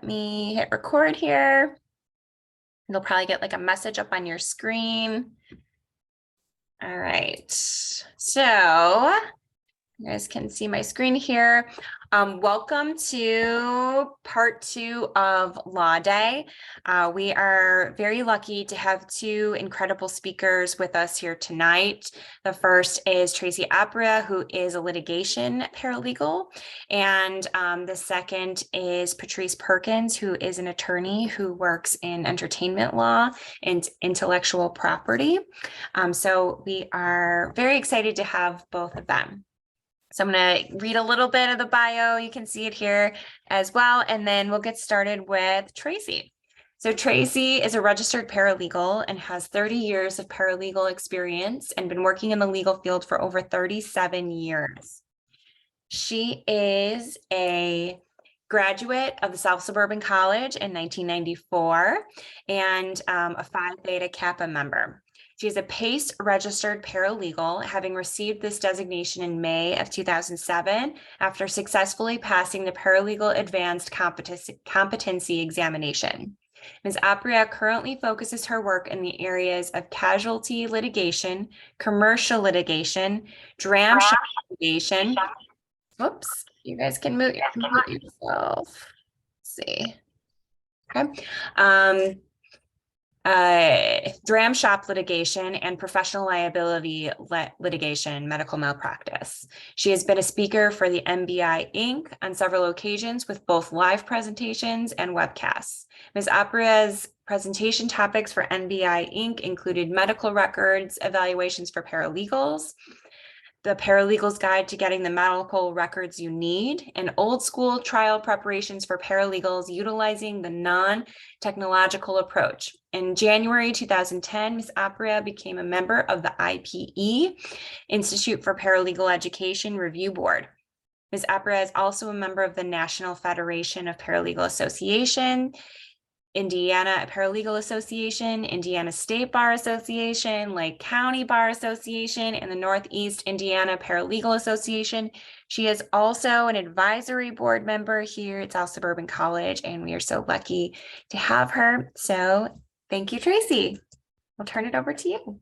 Let me hit record here. You'll probably get like a message up on your screen. All right, so you guys can see my screen here. Welcome to part 2 of Law Day. We are very lucky to have 2 incredible speakers with us here tonight. The first is Tracy Apria, who is a litigation paralegal. And the second is Patrice Perkins, who is an attorney who works in entertainment law and intellectual property. So we are very excited to have both of them. So I'm going to read a little bit of the bio. You can see it here as well. And then we'll get started with Tracy. So Tracy is a registered paralegal and has 30 years of paralegal experience and been working in the legal field for over 37 years. She is a graduate of the South Suburban College in 1994 and a Phi Beta Kappa member. She is a PACE registered paralegal, having received this designation in May of 2007 after successfully passing the Paralegal Advanced Competency Examination. Ms. Apria currently focuses her work in the areas of casualty litigation, commercial litigation, dram shop litigation. Whoops, you guys can mute yourself. Let's see. Okay. Dram shop litigation and professional liability litigation, medical malpractice. She has been a speaker for the MBI Inc. on several occasions with both live presentations and webcasts. Ms. Apria's presentation topics for MBI Inc. included medical records, evaluations for paralegals, the Paralegal's Guide to Getting the Medical Records You Need, and old school trial preparations for paralegals utilizing the non-technological approach. In January 2010, Ms. Apria became a member of the IPE, Institute for Paralegal Education Review Board. Ms. Apria is also a member of the National Federation of Paralegal Association, Indiana Paralegal Association, Indiana State Bar Association, Lake County Bar Association, and the Northeast Indiana Paralegal Association. She is also an advisory board member here at South Suburban College, and we are so lucky to have her. So thank you, Tracy. I'll turn it over to you.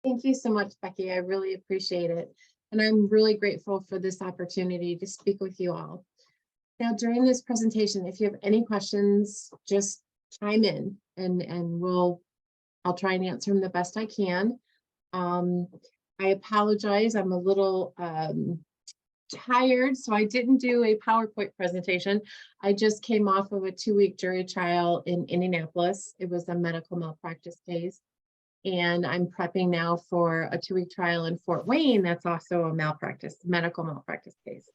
Thank you so much, Becky. I really appreciate it. And I'm really grateful for this opportunity to speak with you all. Now, during this presentation, if you have any questions, just chime in and I'll try and answer them the best I can. I apologize, I'm a little tired, so I didn't do a PowerPoint presentation. I just came off of a 2-week jury trial in Indianapolis. It was a medical malpractice case. And I'm prepping now for a 2-week trial in Fort Wayne. That's also a medical malpractice case.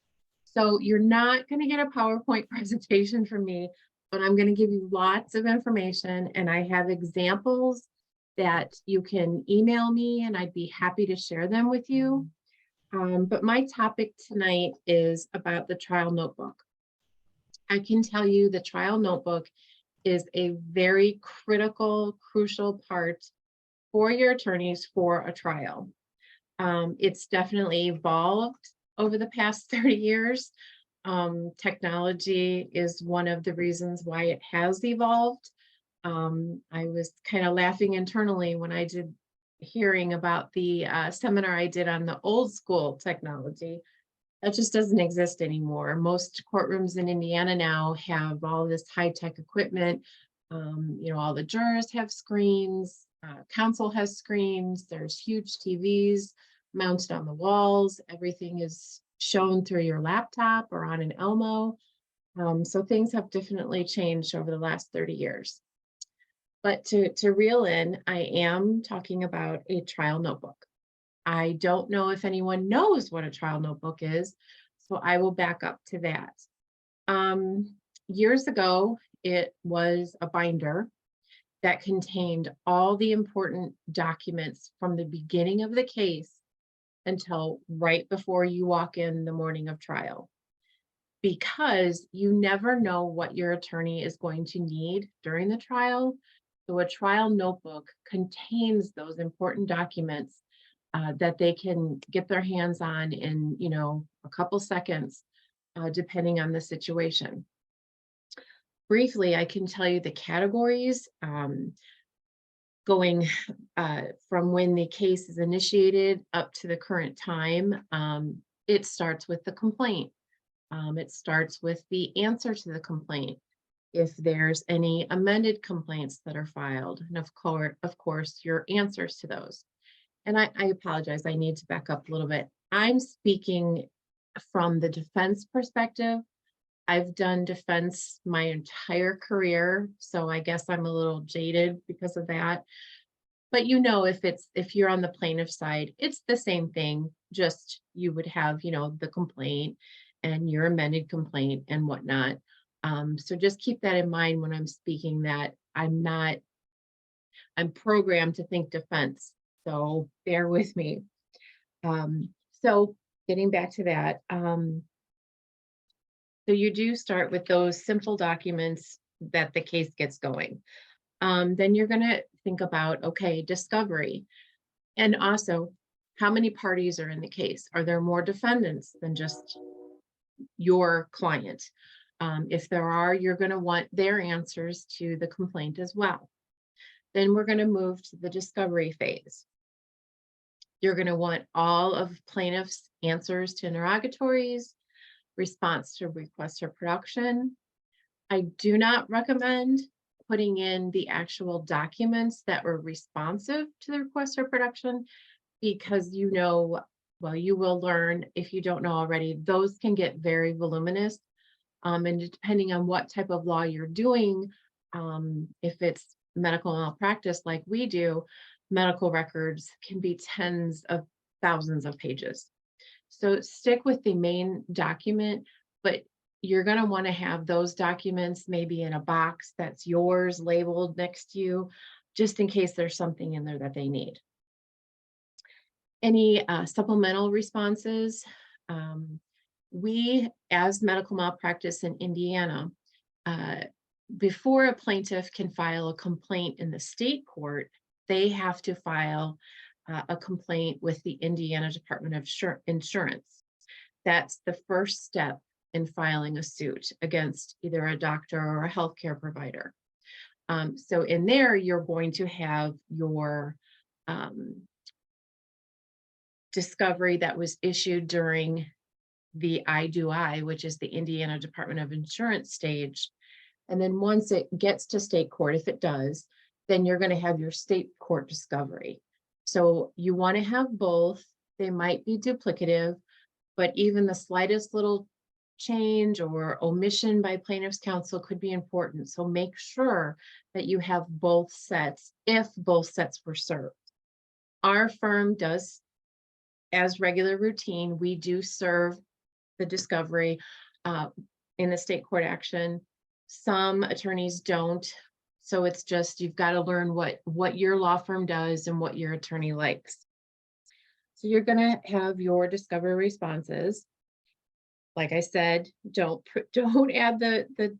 So you're not going to get a PowerPoint presentation from me, but I'm going to give you lots of information, and I have examples that you can email me and I'd be happy to share them with you. But my topic tonight is about the trial notebook. I can tell you the trial notebook is a very critical, crucial part for your attorneys for a trial. It's definitely evolved over the past 30 years. Technology is one of the reasons why it has evolved. I was kind of laughing internally when I did hearing about the seminar I did on the old school technology. That just doesn't exist anymore. Most courtrooms in Indiana now have all this high-tech equipment. All the jurors have screens, counsel has screens, there's huge TVs mounted on the walls. Everything is shown through your laptop or on an Elmo. So things have definitely changed over the last 30 years. But to reel in, I am talking about a trial notebook. I don't know if anyone knows what a trial notebook is, so I will back up to that. Years ago, it was a binder that contained all the important documents from the beginning of the case until right before you walk in the morning of trial, because you never know what your attorney is going to need during the trial. So a trial notebook contains those important documents that they can get their hands on in, a couple seconds, depending on the situation. briefly, I can tell you the categories going from when the case is initiated up to the current time. It starts with the complaint. It starts with the answer to the complaint. If there's any amended complaints that are filed, and of course, your answers to those. And I apologize, I need to back up a little bit. I'm speaking from the defense perspective. I've done defense my entire career, so I guess I'm a little jaded because of that. But if you're on the plaintiff side, it's the same thing, just you would have, the complaint and your amended complaint and whatnot. So just keep that in mind when I'm speaking, that I'm programmed to think defense. So bear with me. So getting back to that, so you do start with those simple documents that the case gets going. Then you're going to think about, okay, discovery. And also, how many parties are in the case? Are there more defendants than just your client? If there are, you're going to want their answers to the complaint as well. Then we're going to move to the discovery phase. You're going to want all of plaintiff's answers to interrogatories, response to requests for production. I do not recommend putting in the actual documents that were responsive to the request for production, because you will learn, if you don't know already, those can get very voluminous. And depending on what type of law you're doing, if it's medical malpractice like we do, medical records can be tens of thousands of pages. So stick with the main document, but you're going to want to have those documents maybe in a box that's yours, labeled next to you, just in case there's something in there that they need. Any supplemental responses? We, as medical malpractice in Indiana, before a plaintiff can file a complaint in the state court, they have to file a complaint with the Indiana Department of Insurance. That's the first step in filing a suit against either a doctor or a healthcare provider. So in there, you're going to have your discovery that was issued during the I-do-I, which is the Indiana Department of Insurance stage. And then once it gets to state court, if it does, then you're going to have your state court discovery. So you want to have both. They might be duplicative, but even the slightest little change or omission by plaintiff's counsel could be important. So make sure that you have both sets if both sets were served. Our firm does, as regular routine, we do serve the discovery in the state court action. Some attorneys don't. So it's just, you've got to learn what your law firm does and what your attorney likes. So you're going to have your discovery responses. Like I said, don't add the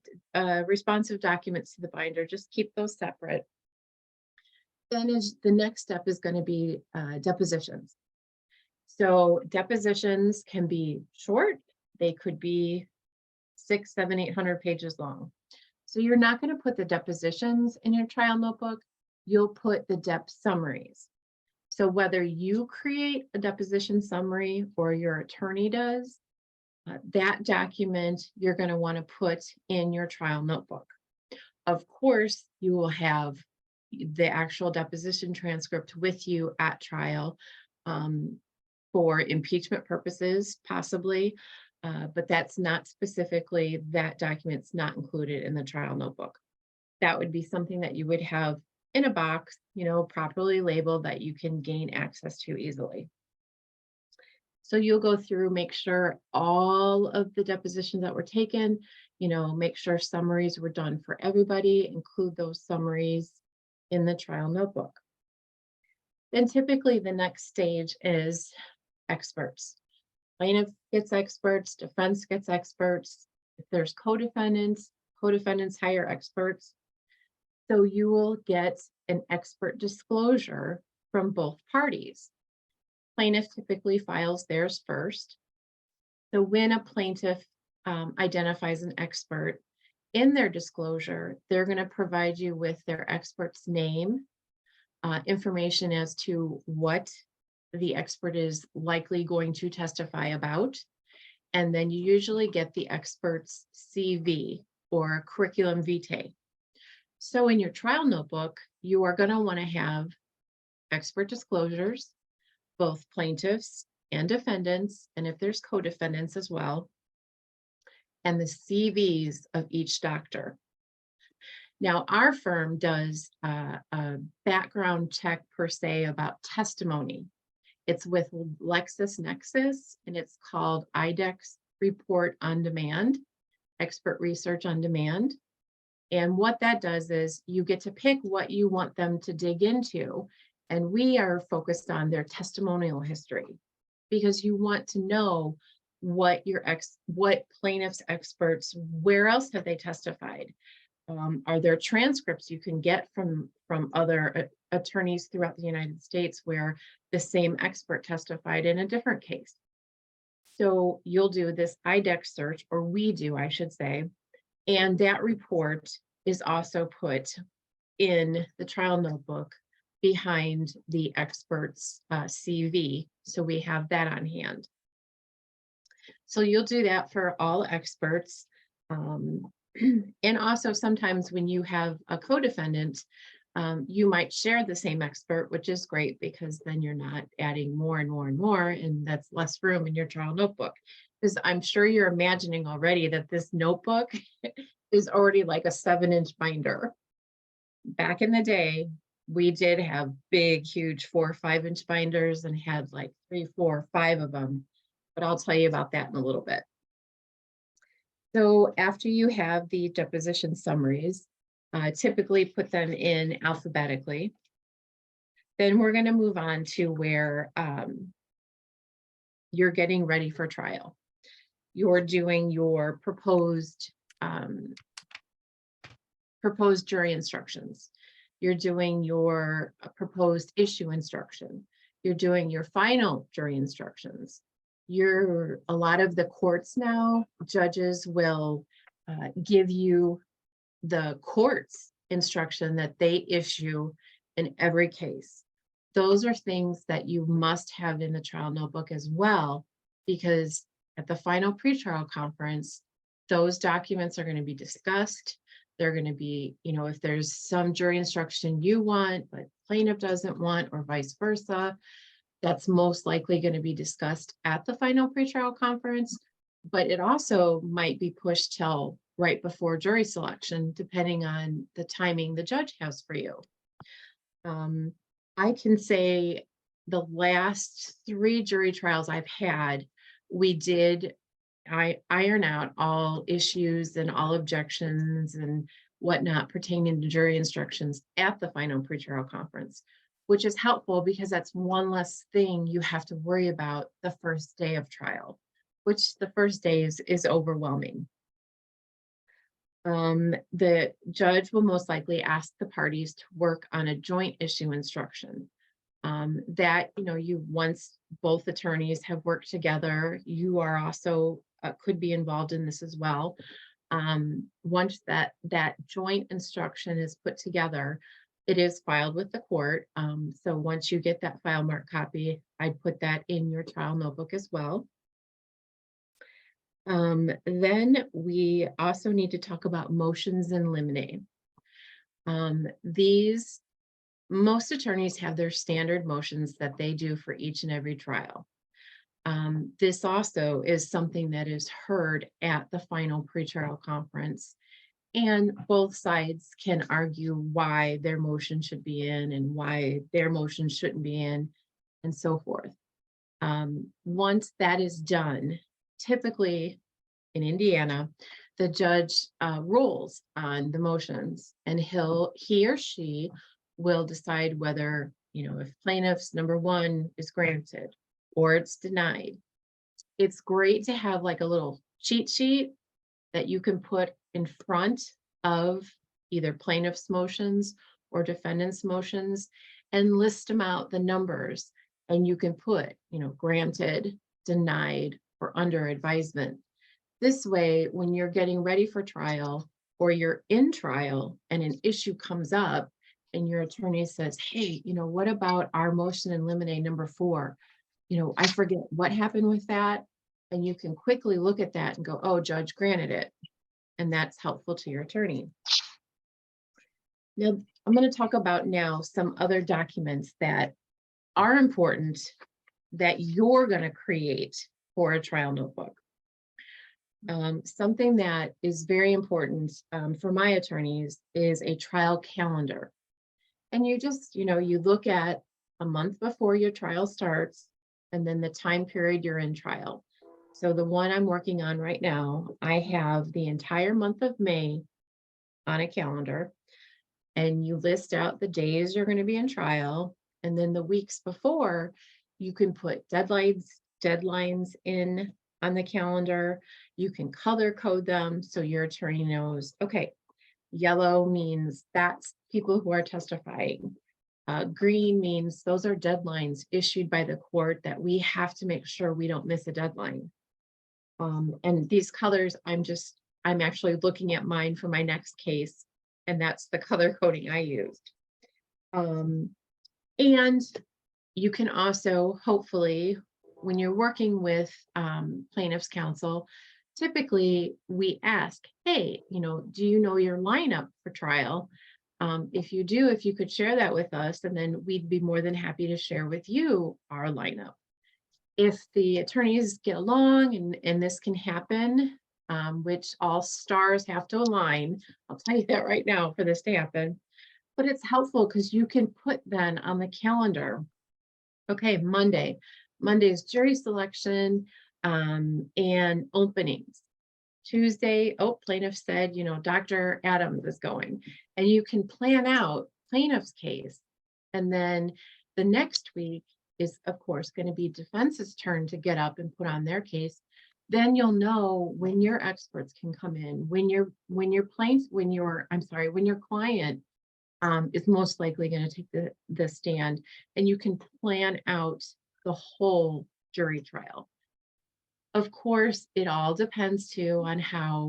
responsive documents to the binder, just keep those separate. Then the next step is going to be depositions. So depositions can be short. They could be 600, 700, 800 pages long. So you're not going to put the depositions in your trial notebook. You'll put the dep summaries. So whether you create a deposition summary or your attorney does, that document you're going to want to put in your trial notebook. Of course, you will have the actual deposition transcript with you at trial for impeachment purposes, possibly, but that's not specifically, that document's not included in the trial notebook. That would be something that you would have in a box, properly labeled, that you can gain access to easily. So you'll go through, make sure all of the depositions that were taken, make sure summaries were done for everybody, include those summaries in the trial notebook. Then typically the next stage is experts. Plaintiff gets experts, defense gets experts. If there's co-defendants hire experts. So you will get an expert disclosure from both parties. Plaintiff typically files theirs first. So when a plaintiff identifies an expert, In their disclosure, they're going to provide you with their expert's name, information as to what the expert is likely going to testify about. And then you usually get the expert's CV or curriculum vitae. So in your trial notebook, you are going to want to have expert disclosures, both plaintiffs and defendants, and if there's co-defendants as well, and the CVs of each doctor. Now, our firm does a background check per se about testimony. It's with LexisNexis, and it's called IDEX Report on Demand, Expert Research on Demand. And what that does is you get to pick what you want them to dig into. And we are focused on their testimonial history, because you want to know what what plaintiffs experts, where else have they testified? Are there transcripts you can get from other attorneys throughout the United States where the same expert testified in a different case? So you'll do this IDEX search, or we do, I should say, and that report is also put in the trial notebook behind the expert's CV. So we have that on hand. So you'll do that for all experts. And also sometimes when you have a co-defendant, you might share the same expert, which is great, because then you're not adding more and more and more, and that's less room in your trial notebook. Because I'm sure you're imagining already that this notebook is already like a 7-inch binder. Back in the day, we did have big, huge 4 or 5-inch binders and had like 3, 4, 5 of them. But I'll tell you about that in a little bit. So after you have the deposition summaries, typically put them in alphabetically. Then we're going to move on to where you're getting ready for trial. You're doing your proposed jury instructions. You're doing your proposed issue instruction. You're doing your final jury instructions. A lot of the courts now, judges will give you the court's instruction that they issue in every case. Those are things that you must have in the trial notebook as well, because at the final pretrial conference, those documents are going to be discussed. They're going to be, if there's some jury instruction you want, but plaintiff doesn't want, or vice versa, that's most likely going to be discussed at the final pretrial conference, but it also might be pushed till right before jury selection, depending on the timing the judge has for you. I can say the last 3 jury trials I've had, we did iron out all issues and all objections and whatnot pertaining to jury instructions at the final pretrial conference, which is helpful because that's one less thing you have to worry about the first day of trial, which the first day is overwhelming. The judge will most likely ask the parties to work on a joint issue instruction. That, once both attorneys have worked together, you are also could be involved in this as well. Once that joint instruction is put together, it is filed with the court. So once you get that file marked copy, I'd put that in your trial notebook as well. Then we also need to talk about motions in limine. Most attorneys have their standard motions that they do for each and every trial. This also is something that is heard at the final pretrial conference, and both sides can argue why their motion should be in and why their motion shouldn't be in, and so forth. Once that is done, typically in Indiana, the judge rules on the motions, and he or she will decide whether, if plaintiff's number 1 is granted or it's denied. It's great to have like a little cheat sheet that you can put in front of either plaintiff's motions or defendant's motions and list them out, the numbers, and you can put, granted, denied, or under advisement. This way, when you're getting ready for trial, or you're in trial and an issue comes up and your attorney says, hey, what about our motion in limine number 4? I forget what happened with that. And you can quickly look at that and go, oh, judge granted it. And that's helpful to your attorney. Now, I'm going to talk about now some other documents that are important that you're going to create for a trial notebook. Something that is very important for my attorneys is a trial calendar. And you just, you look at a month before your trial starts and then the time period you're in trial. So the one I'm working on right now, I have the entire month of May on a calendar, and you list out the days you're going to be in trial. And then the weeks before, you can put deadlines in on the calendar. You can color code them so your attorney knows, okay, yellow means that's people who are testifying. Green means those are deadlines issued by the court that we have to make sure we don't miss a deadline. And these colors, I'm actually looking at mine for my next case, and that's the color coding I used. And you can also, hopefully, when you're working with plaintiff's counsel, typically we ask, hey, do you know your lineup for trial? If you do, if you could share that with us, and then we'd be more than happy to share with you our lineup. If the attorneys get along and this can happen, which all stars have to align, I'll tell you that right now for this to happen, but it's helpful because you can put then on the calendar, okay, Monday's jury selection and openings. Tuesday, oh, plaintiff said, Dr. Adams is going, and you can plan out plaintiff's case. And then the next week is, of course, going to be defense's turn to get up and put on their case. Then you'll know when your experts can come in, when your client is most likely going to take the stand, and you can plan out the whole jury trial. Of course, it all depends too on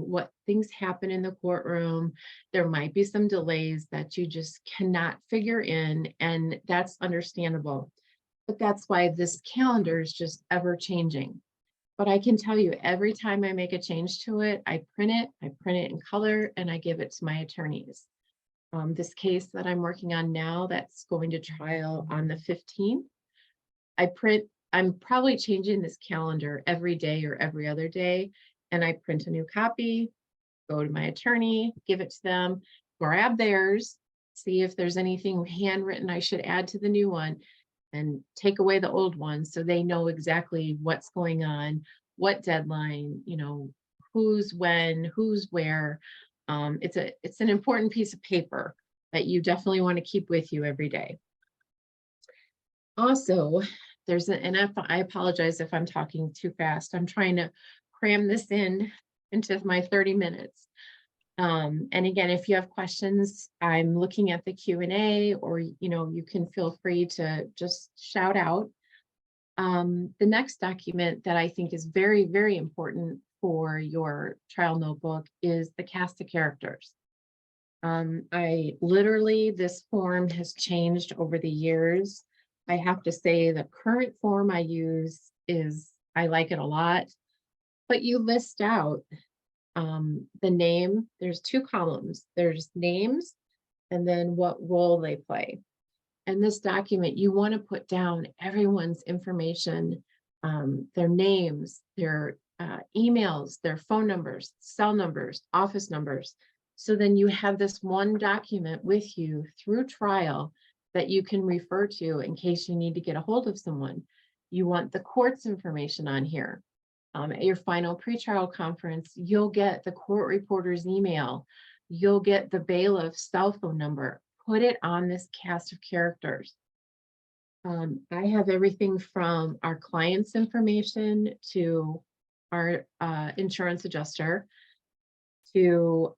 what things happen in the courtroom. There might be some delays that you just cannot figure in, and that's understandable. But that's why this calendar is just ever changing. But I can tell you, every time I make a change to it, I print it in color, and I give it to my attorneys. This case that I'm working on now, that's going to trial on the 15th. I'm probably changing this calendar every day or every other day, and I print a new copy, go to my attorney, give it to them, grab theirs, see if there's anything handwritten I should add to the new one, and take away the old one so they know exactly what's going on, what deadline, who's when, who's where. It's an important piece of paper that you definitely want to keep with you every day. Also, I apologize if I'm talking too fast. I'm trying to cram this into my 30 minutes. And again, if you have questions, I'm looking at the Q&A, or, you can feel free to just shout out. The next document that I think is very, very important for your trial notebook is the cast of characters. This form has changed over the years. I have to say the current form I use I like it a lot, but you list out the name. There's 2 columns. There's names and then what role they play. And this document, you want to put down everyone's information, their names, their emails, their phone numbers, cell numbers, office numbers. So then you have this one document with you through trial that you can refer to in case you need to get a hold of someone. You want the court's information on here. At your final pretrial conference, you'll get the court reporter's email. You'll get the bailiff's cell phone number. Put it on this cast of characters. I have everything from our client's information to our insurance adjuster, to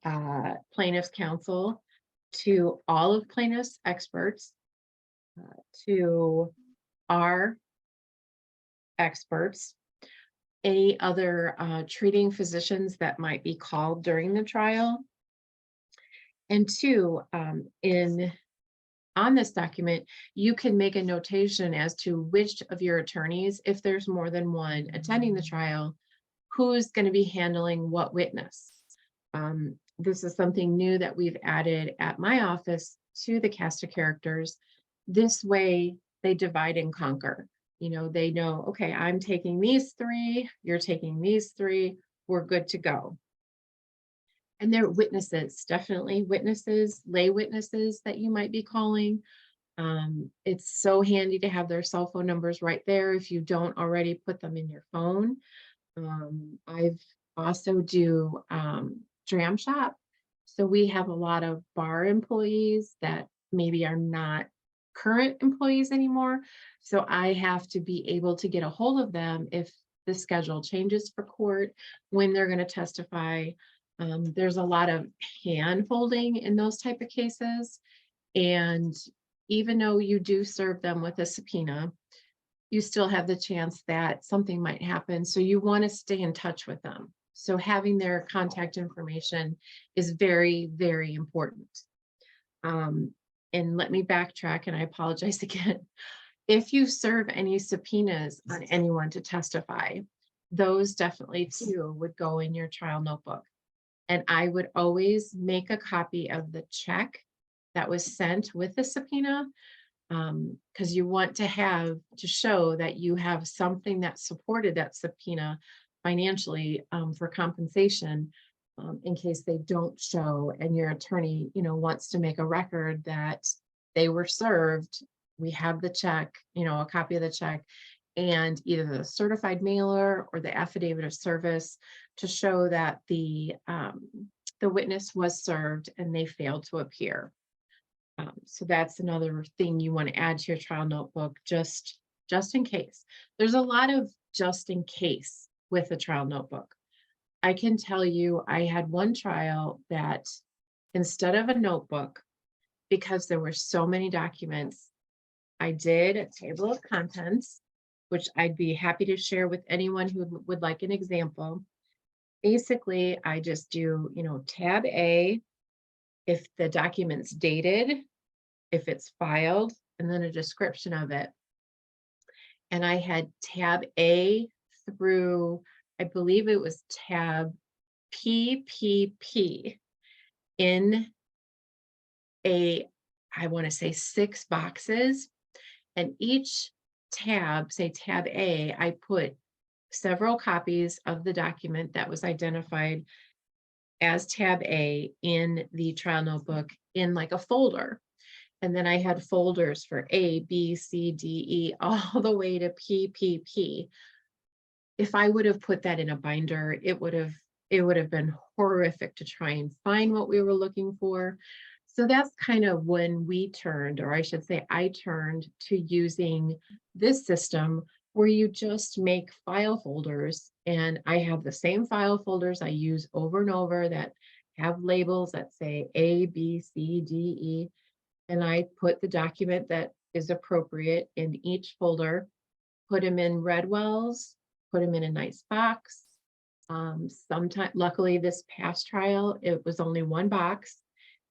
plaintiff's counsel, to all of plaintiff's experts, to our experts, any other treating physicians that might be called during the trial, And two, on this document, you can make a notation as to which of your attorneys, if there's more than one attending the trial, who's going to be handling what witness. This is something new that we've added at my office to the cast of characters. This way they divide and conquer. You know, they know, okay, I'm taking these three, you're taking these three, we're good to go. And they're witnesses, definitely witnesses, lay witnesses that you might be calling. It's so handy to have their cell phone numbers right there if you don't already put them in your phone. I've also do dram shop. So we have a lot of bar employees that maybe are not current employees anymore. So I have to be able to get a hold of them if the schedule changes for court, when they're going to testify. There's a lot of hand holding in those type of cases. And even though you do serve them with a subpoena, you still have the chance that something might happen. So you want to stay in touch with them. So having their contact information is very, very important. And let me backtrack, and I apologize again. If you serve any subpoenas on anyone to testify, those definitely too would go in your trial notebook. And I would always make a copy of the check that was sent with the subpoena, because you want to have to show that you have something that supported that subpoena financially, for compensation, in case they don't show and your attorney, wants to make a record that they were served. We have the check, a copy of the check, and either the certified mailer or the affidavit of service to show that the witness was served and they failed to appear. So that's another thing you want to add to your trial notebook, just in case. There's a lot of just in case with a trial notebook. I can tell you, I had one trial that instead of a notebook, because there were so many documents, I did a table of contents, which I'd be happy to share with anyone who would like an example. Basically, I just do, tab A, if the document's dated, if it's filed, and then a description of it. And I had tab A through, I believe it was tab PPP in I want to say 6 boxes. And each tab, say tab A, I put several copies of the document that was identified as tab A in the trial notebook in like a folder. And then I had folders for A, B, C, D, E, all the way to PPP. If I would have put that in a binder, it would have been horrific to try and find what we were looking for. So that's kind of when we turned, or I should say I turned to using this system where you just make file folders. And I have the same file folders I use over and over that have labels that say A, B, C, D, E. And I put the document that is appropriate in each folder, put them in red wells, put them in a nice box. Sometimes, luckily this past trial, it was only one box.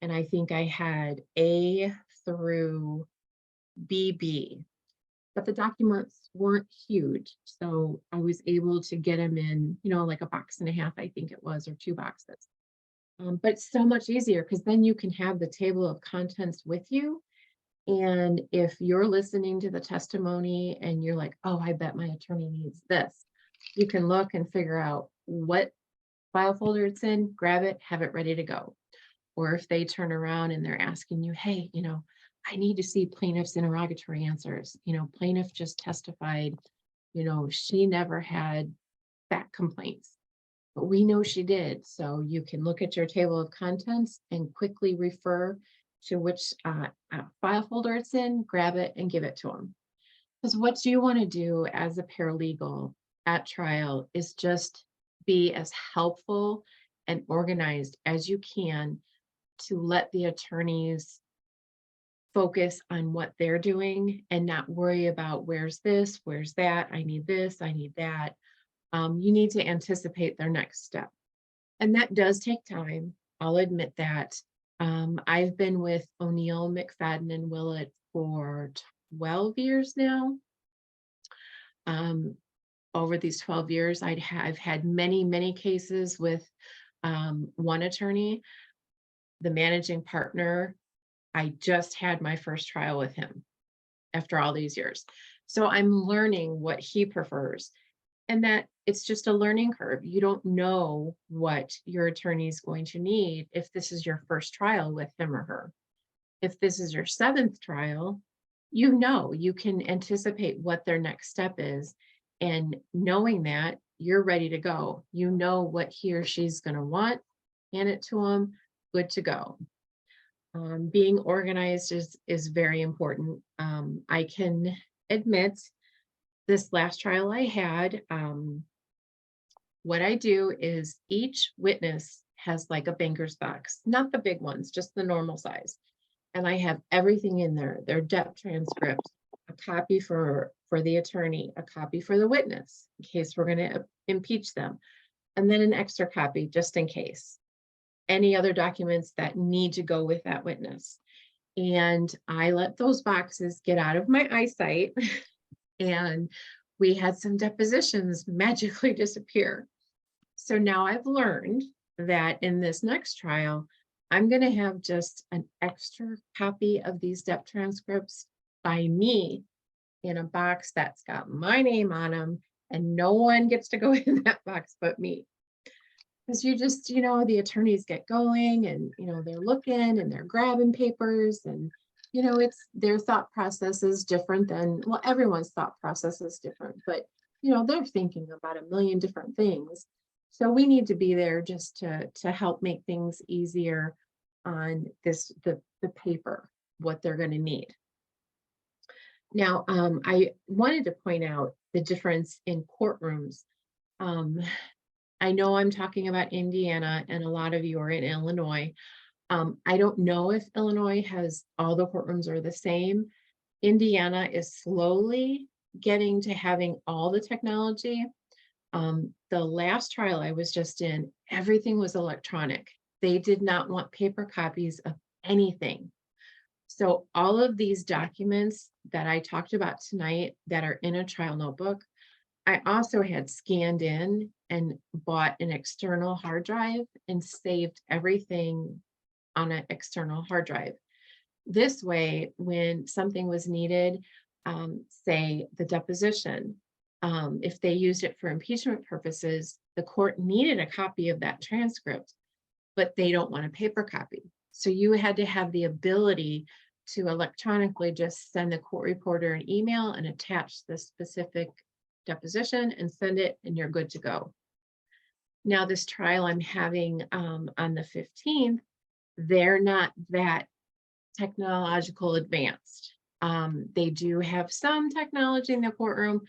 And I think I had A through BB, but the documents weren't huge. So I was able to get them in, like a box and a half, I think it was, or 2 boxes. But it's so much easier because then you can have the table of contents with you. And if you're listening to the testimony and you're like, oh, I bet my attorney needs this, you can look and figure out what file folder it's in, grab it, have it ready to go. Or if they turn around and they're asking you, hey, I need to see plaintiff's interrogatory answers. Plaintiff just testified, she never had back complaints, but we know she did. So you can look at your table of contents and quickly refer to which file folder it's in, grab it and give it to them. Because what you want to do as a paralegal at trial is just be as helpful and organized as you can to let the attorneys focus on what they're doing and not worry about where's this, where's that, I need this, I need that. You need to anticipate their next step. And that does take time. I'll admit that. I've been with O'Neill, McFadden, and Willett for 12 years now. Over these 12 years, I've had many cases with one attorney. The managing partner, I just had my first trial with him after all these years. So I'm learning what he prefers, and that it's just a learning curve. You don't know what your attorney is going to need if this is your first trial with him or her. If this is your 7th trial, you can anticipate what their next step is. And knowing that, you're ready to go. You know what he or she's going to want, hand it to them, good to go. Being organized is very important. I can admit this last trial I had, what I do is each witness has like a banker's box, not the big ones, just the normal size. And I have everything in there, their debt transcript, a copy for the attorney, a copy for the witness, in case we're going to impeach them, and then an extra copy just in case. Any other documents that need to go with that witness. And I let those boxes get out of my eyesight, and we had some depositions magically disappear. So now I've learned that in this next trial, I'm going to have just an extra copy of these debt transcripts by me in a box that's got my name on them, and no one gets to go in that box but me. Because you just, the attorneys get going and, they're looking and they're grabbing papers, and, it's their thought process is different than, well, everyone's thought process is different, but, they're thinking about a million different things. So we need to be there just to help make things easier on the paper, what they're going to need. Now, I wanted to point out the difference in courtrooms. I know I'm talking about Indiana, and a lot of you are in Illinois. I don't know if Illinois has all the courtrooms are the same. Indiana is slowly getting to having all the technology. The last trial I was just in, everything was electronic. They did not want paper copies of anything. So all of these documents that I talked about tonight that are in a trial notebook, I also had scanned in and bought an external hard drive and saved everything on an external hard drive. This way, when something was needed, say the deposition, if they used it for impeachment purposes, the court needed a copy of that transcript, but they don't want a paper copy. So you had to have the ability to electronically just send the court reporter an email and attach the specific deposition and send it, and you're good to go. Now, this trial I'm having on the 15th, they're not that technological advanced. They do have some technology in the courtroom,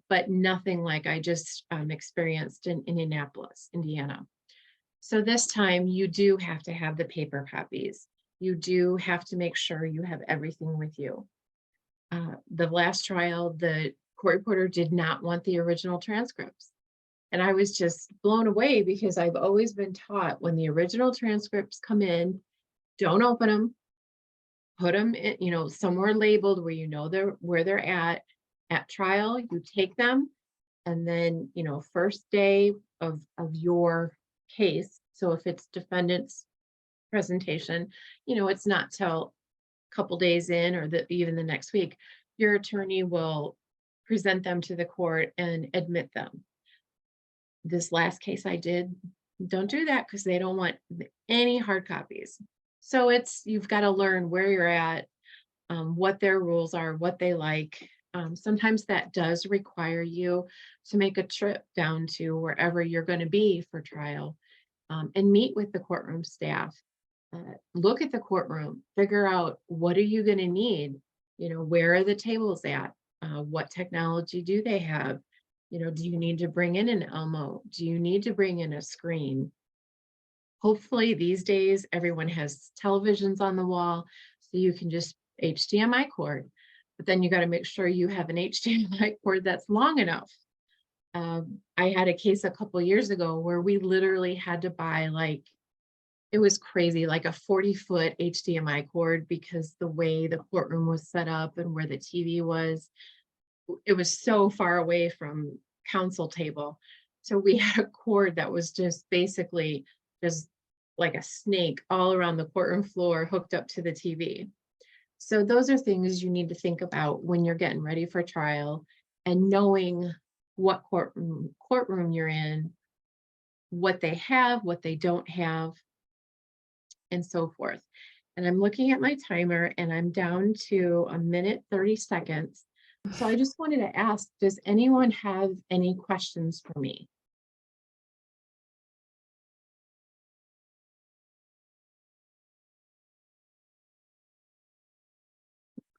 but nothing like I just experienced in Indianapolis, Indiana. So this time you do have to have the paper copies. You do have to make sure you have everything with you. The last trial, the court reporter did not want the original transcripts. And I was just blown away, because I've always been taught when the original transcripts come in, don't open them, put them in, somewhere labeled where where they're at trial. You take them, and then, first day of your case. So if it's defendant's presentation, it's not till a couple days in, or even the next week, your attorney will present them to the court and admit them. This last case I did, don't do that, because they don't want any hard copies. So you've got to learn where you're at, what their rules are, what they like. Sometimes that does require you to make a trip down to wherever you're going to be for trial, and meet with the courtroom staff. Look at the courtroom, figure out what are you going to need, where are the tables at, what technology do they have, do you need to bring in an Elmo, do you need to bring in a screen? Hopefully these days everyone has televisions on the wall, so you can just HDMI cord, but then you got to make sure you have an HDMI cord that's long enough. I had a case a couple years ago where we literally had to buy like it was crazy, like a 40-foot HDMI cord, because the way the courtroom was set up and where the TV was, it was so far away from counsel table. So we had a cord that was just basically just like a snake all around the courtroom floor hooked up to the TV. So those are things you need to think about when you're getting ready for trial, and knowing what courtroom you're in, what they have, what they don't have, and so forth. And I'm looking at my timer and I'm down to 1 minute, 30 seconds. So I just wanted to ask, does anyone have any questions for me?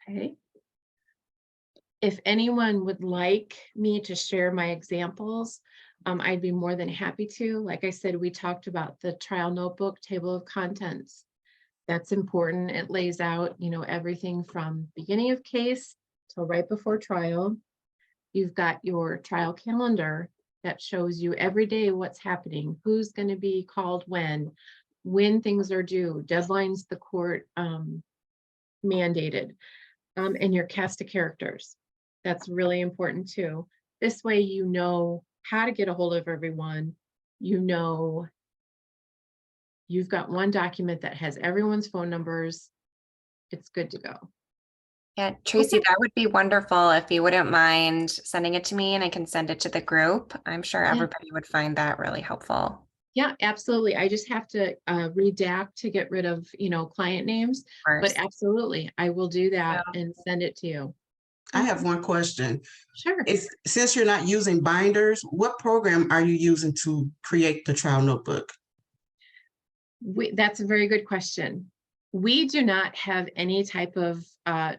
Okay. If anyone would like me to share my examples, I'd be more than happy to. Like I said, we talked about the trial notebook table of contents. That's important. It lays out, everything from beginning of case till right before trial. You've got your trial calendar that shows you every day what's happening, who's going to be called when things are due, deadlines the court mandated, and your cast of characters. That's really important too. This way, you know how to get a hold of everyone. You've got one document that has everyone's phone numbers. It's good to go. Yeah, Tracy, Okay. that would be wonderful if you wouldn't mind sending it to me and I can send it to the group. I'm sure Yeah. everybody would find that really helpful. Yeah, absolutely. I just have to redact to get rid of, client names, Of but course. absolutely, I will do that Yeah. and send it to you. I have one question. Sure. Since you're not using binders, what program are you using to create the trial notebook? That's a very good question. We do not have any type of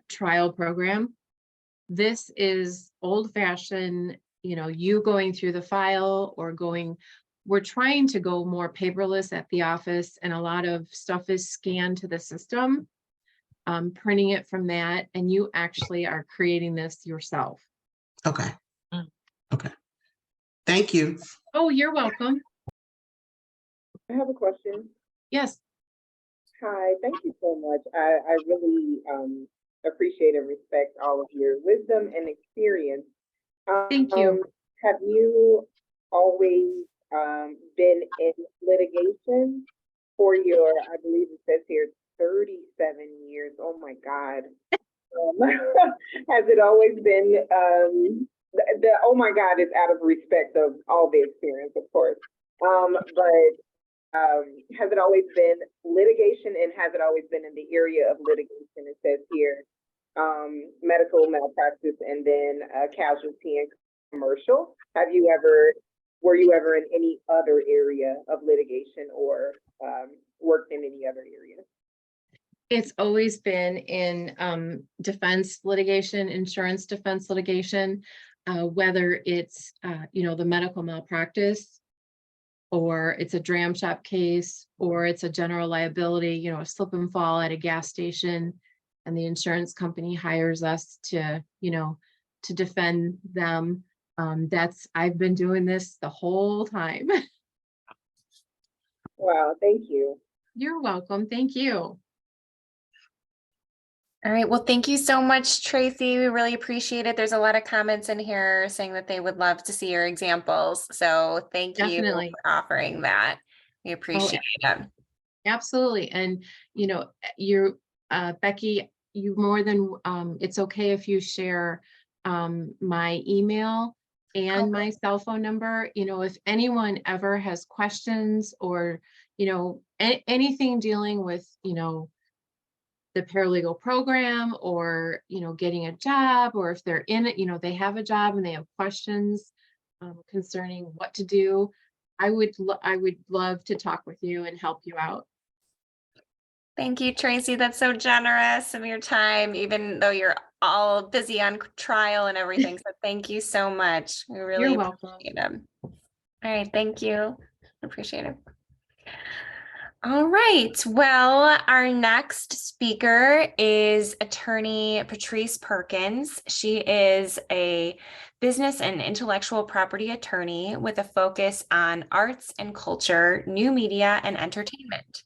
trial program. This is old-fashioned, you going through the file or we're trying to go more paperless at the office, and a lot of stuff is scanned to the system, printing it from that, and you actually are creating this yourself. Okay. Okay. Thank you. Oh, you're welcome. I have a question. Yes. Hi, thank you so much. I really appreciate and respect all of your wisdom and experience. Thank you. Have you always been in litigation for your, I believe it says here, 37 years? Oh my God. Has it always been, the oh my God is out of respect of all the experience, of course. But has it always been litigation, and has it always been in the area of litigation? It says here, medical malpractice, and then casualty and commercial. Were you ever in any other area of litigation, or worked in any other area? It's always been in defense litigation, insurance defense litigation, whether it's, the medical malpractice, or it's a dram shop case, or it's a general liability, a slip and fall at a gas station, and the insurance company hires us to defend them. I've been doing this the whole time. Wow, thank you. You're welcome. Thank you. All right. Well, thank you so much, Tracy. We really appreciate it. There's a lot of comments in here saying that they would love to see your examples. So thank you Definitely. for offering that. We appreciate it. Absolutely. And, Becky, you more than, it's okay if you share my email and my cell phone number. If anyone ever has questions, or, anything dealing with, the paralegal program, or, getting a job, or if they're in it, they have a job and they have questions concerning what to do, I would love to talk with you and help you out. Thank you, Tracy. That's so generous of your time, even though you're all busy on trial and everything. So thank you so much. We really You're welcome. appreciate it. All right. Thank you. Appreciate it. All right. Well, our next speaker is attorney Patrice Perkins. She is a business and intellectual property attorney with a focus on arts and culture, new media, and entertainment.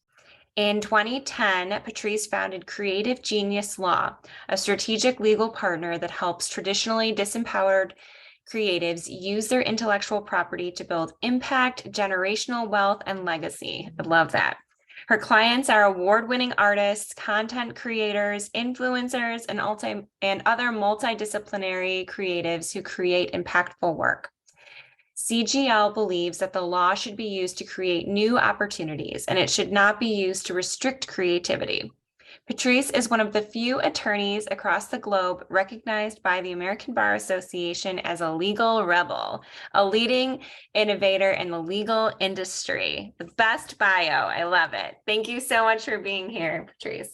In 2010, Patrice founded Creative Genius Law, a strategic legal partner that helps traditionally disempowered creatives use their intellectual property to build impact, generational wealth, and legacy. I love that. Her clients are award-winning artists, content creators, influencers, and other multidisciplinary creatives who create impactful work. CGL believes that the law should be used to create new opportunities, and it should not be used to restrict creativity. Patrice is one of the few attorneys across the globe recognized by the American Bar Association as a legal rebel, a leading innovator in the legal industry. The best bio. I love it. Thank you so much for being here, Patrice.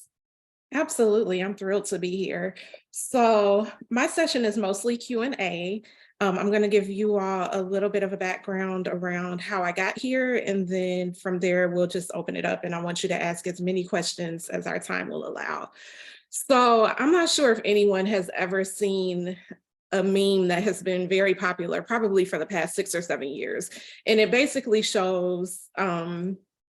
Absolutely. I'm thrilled to be here. So my session is mostly Q&A. I'm going to give you all a little bit of a background around how I got here, and then from there, we'll just open it up, and I want you to ask as many questions as our time will allow. So I'm not sure if anyone has ever seen a meme that has been very popular, probably for the past 6 or 7 years, and it basically shows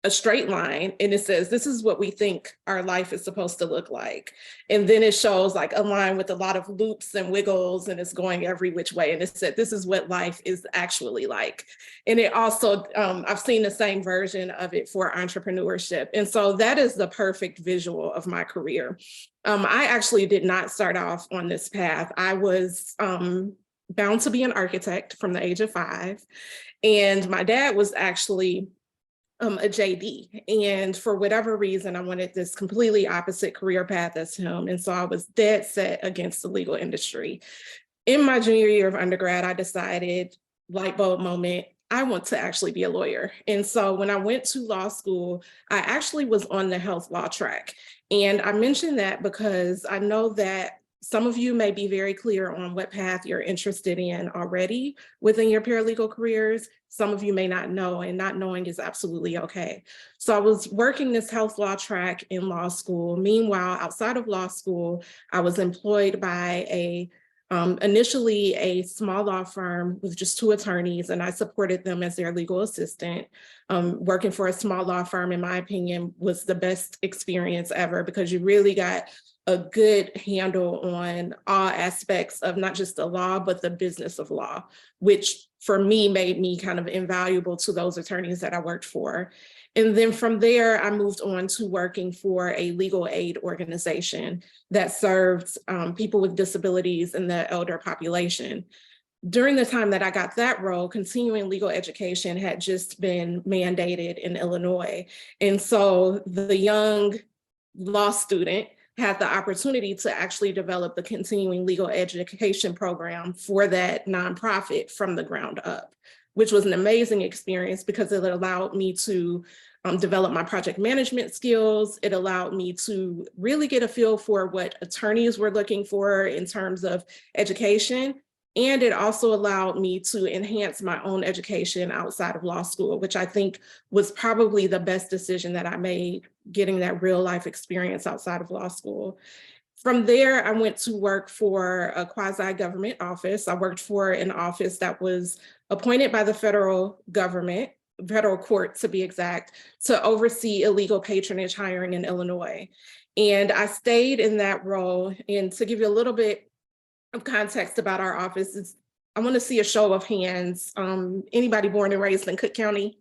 a straight line, and it says, this is what we think our life is supposed to look like. And then it shows like a line with a lot of loops and wiggles, and it's going every which way. And it said, this is what life is actually like. And it also, I've seen the same version of it for entrepreneurship. And so that is the perfect visual of my career. I actually did not start off on this path. I was bound to be an architect from the age of 5. And my dad was actually a JD, and for whatever reason, I wanted this completely opposite career path as him, and so I was dead set against the legal industry. In my junior year of undergrad, I decided, light bulb moment, I want to actually be a lawyer. And so when I went to law school, I actually was on the health law track, and I mention that because I know that some of you may be very clear on what path you're interested in already within your paralegal careers. Some of you may not know, and not knowing is absolutely okay. So I was working this health law track in law school. Meanwhile, outside of law school, I was employed by initially a small law firm with just 2 attorneys, and I supported them as their legal assistant. Working for a small law firm, in my opinion, was the best experience ever, because you really got a good handle on all aspects of not just the law, but the business of law, which for me made me kind of invaluable to those attorneys that I worked for. And then from there, I moved on to working for a legal aid organization that served people with disabilities and the elder population. During the time that I got that role, continuing legal education had just been mandated in Illinois. And so the young law student had the opportunity to actually develop the continuing legal education program for that nonprofit from the ground up, which was an amazing experience because it allowed me to develop my project management skills. It allowed me to really get a feel for what attorneys were looking for in terms of education. And it also allowed me to enhance my own education outside of law school, which I think was probably the best decision that I made, getting that real life experience outside of law school. From there, I went to work for a quasi-government office. I worked for an office that was appointed by the federal government, federal court to be exact, to oversee illegal patronage hiring in Illinois. And I stayed in that role. And to give you a little bit of context about our office, I want to see a show of hands. Anybody born and raised in Cook County?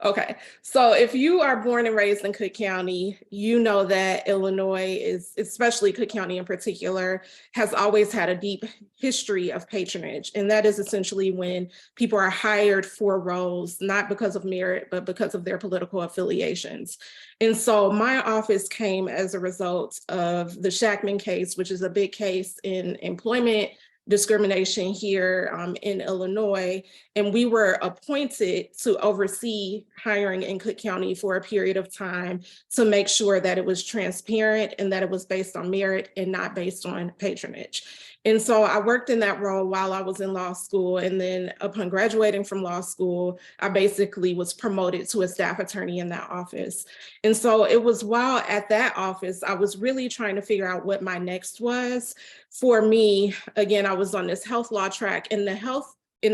Okay, so if you are born and raised in Cook County, you know that Illinois is, especially Cook County in particular, has always had a deep history of patronage. And that is essentially when people are hired for roles, not because of merit, but because of their political affiliations. And so my office came as a result of the Shackman case, which is a big case in employment discrimination here in Illinois, and we were appointed to oversee hiring in Cook County for a period of time to make sure that it was transparent and that it was based on merit and not based on patronage. And so I worked in that role while I was in law school, and then upon graduating from law school, I basically was promoted to a staff attorney in that office. And so it was while at that office, I was really trying to figure out what my next was. For me, again, I was on this health law track in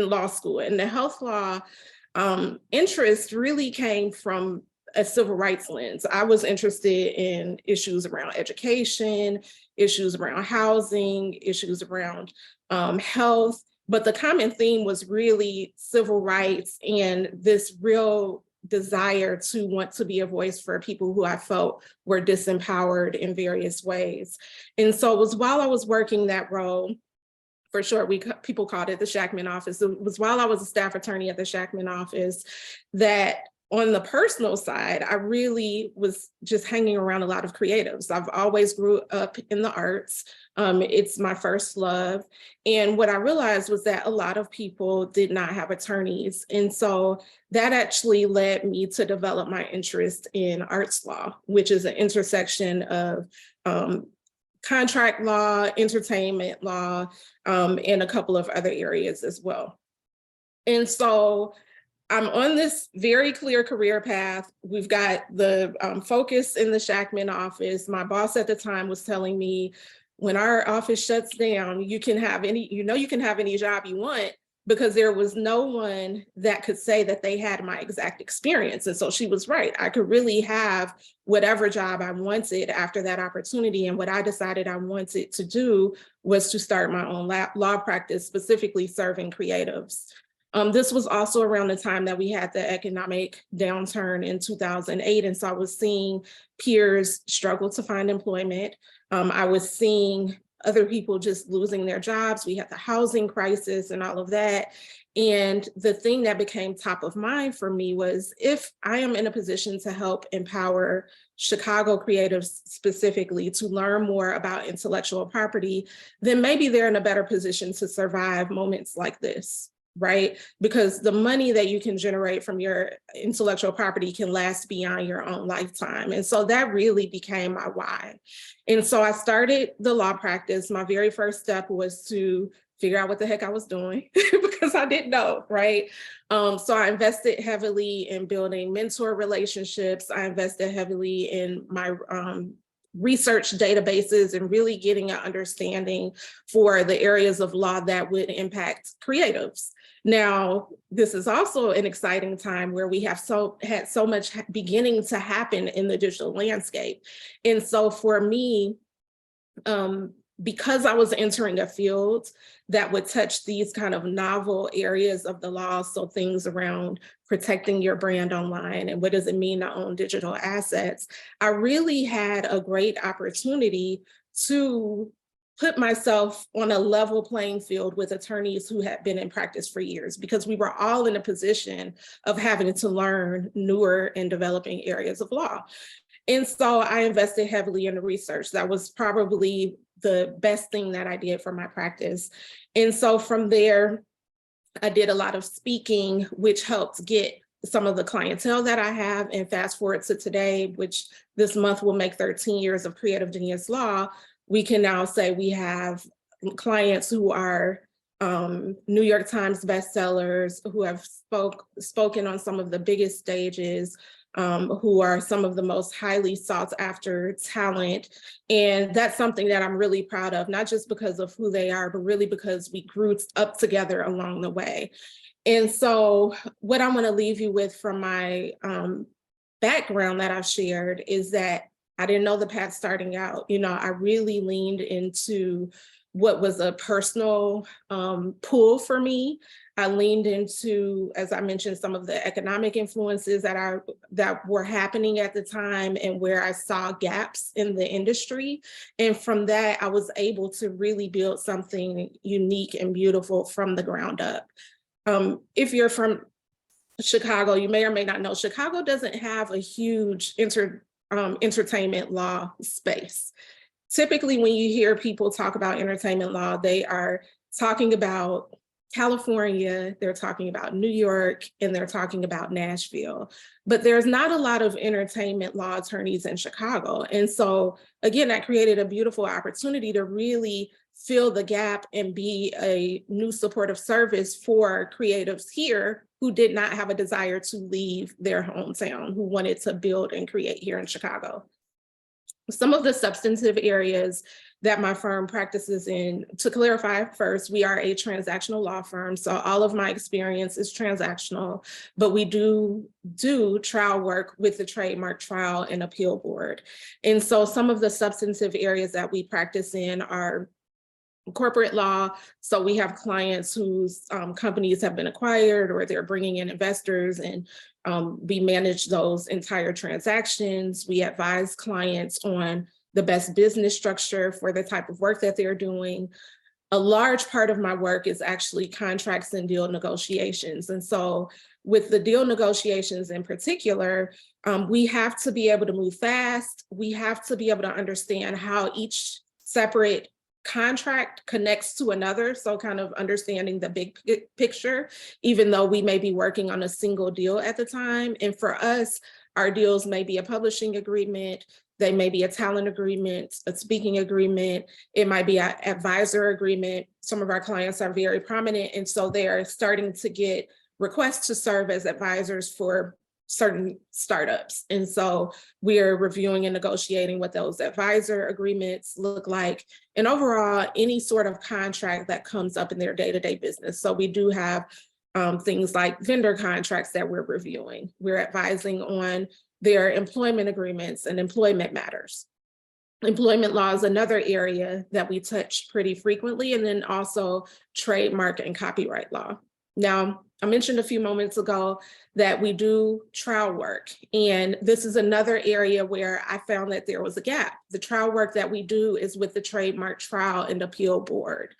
law school. In the health law, interest really came from a civil rights lens. I was interested in issues around education, issues around housing, issues around health, but the common theme was really civil rights and this real desire to want to be a voice for people who I felt were disempowered in various ways. And so it was while I was working that role, for short, people called it the Shackman office. It was while I was a staff attorney at the Shackman office that on the personal side, I really was just hanging around a lot of creatives. I've always grew up in the arts. It's my first love. And what I realized was that a lot of people did not have attorneys. And so that actually led me to develop my interest in arts law, which is an intersection of contract law, entertainment law, and a couple of other areas as well. And so I'm on this very clear career path. We've got the focus in the Shackman office. My boss at the time was telling me, when our office shuts down, you can have any job you want, because there was no one that could say that they had my exact experience. And so she was right. I could really have whatever job I wanted after that opportunity. And what I decided I wanted to do was to start my own law practice, specifically serving creatives. This was also around the time that we had the economic downturn in 2008. And so I was seeing peers struggle to find employment. I was seeing other people just losing their jobs. We had the housing crisis and all of that. And the thing that became top of mind for me was, if I am in a position to help empower Chicago creatives specifically to learn more about intellectual property, then maybe they're in a better position to survive moments like this, right? Because the money that you can generate from your intellectual property can last beyond your own lifetime. And so that really became my why. And so I started the law practice. My very first step was to figure out what the heck I was doing because I didn't know, right? So I invested heavily in building mentor relationships. I invested heavily in my research databases and really getting an understanding for the areas of law that would impact creatives. Now, this is also an exciting time where we have had so much beginning to happen in the digital landscape. And so for me, because I was entering a field that would touch these kind of novel areas of the law, so things around protecting your brand online and what does it mean to own digital assets, I really had a great opportunity to put myself on a level playing field with attorneys who had been in practice for years, because we were all in a position of having to learn newer and developing areas of law. And so I invested heavily in the research. That was probably the best thing that I did for my practice. And so from there, I did a lot of speaking, which helped get some of the clientele that I have. And fast forward to today, which this month will make 13 years of Creative Genius Law, we can now say we have clients who are New York Times bestsellers, who have spoken on some of the biggest stages, who are some of the most highly sought after talent. And that's something that I'm really proud of, not just because of who they are, but really because we grew up together along the way. And so what I'm going to leave you with from my background that I've shared is that I didn't know the path starting out. You know, I really leaned into what was a personal pull for me. I leaned into, as I mentioned, some of the economic influences that were happening at the time and where I saw gaps in the industry. And from that, I was able to really build something unique and beautiful from the ground up. If you're from Chicago, you may or may not know, Chicago doesn't have a huge entertainment law space. Typically, when you hear people talk about entertainment law, they are talking about California, they're talking about New York, and they're talking about Nashville. But there's not a lot of entertainment law attorneys in Chicago. And so, again, that created a beautiful opportunity to really fill the gap and be a new supportive service for creatives here who did not have a desire to leave their hometown, who wanted to build and create here in Chicago. Some of the substantive areas that my firm practices in. To clarify first, we are a transactional law firm, so all of my experience is transactional, but we do trial work with the Trademark Trial and Appeal Board. And so some of the substantive areas that we practice in are corporate law. So we have clients whose companies have been acquired or they're bringing in investors, and we manage those entire transactions. We advise clients on the best business structure for the type of work that they're doing. A large part of my work is actually contracts and deal negotiations. And so with the deal negotiations in particular, we have to be able to move fast. We have to be able to understand how each separate contract connects to another. So kind of understanding the big picture, even though we may be working on a single deal at the time. And for us, our deals may be a publishing agreement, they may be a talent agreement, a speaking agreement, it might be an advisor agreement. Some of our clients are very prominent, and so they are starting to get requests to serve as advisors for certain startups. And so we are reviewing and negotiating what those advisor agreements look like, and overall, any sort of contract that comes up in their day-to-day business. So we do have things like vendor contracts that we're reviewing. We're advising on their employment agreements and employment matters. Employment law is another area that we touch pretty frequently, and then also trademark and copyright law. Now, I mentioned a few moments ago that we do trial work, and this is another area where I found that there was a gap. The trial work that we do is with the Trademark Trial and Appeal Board.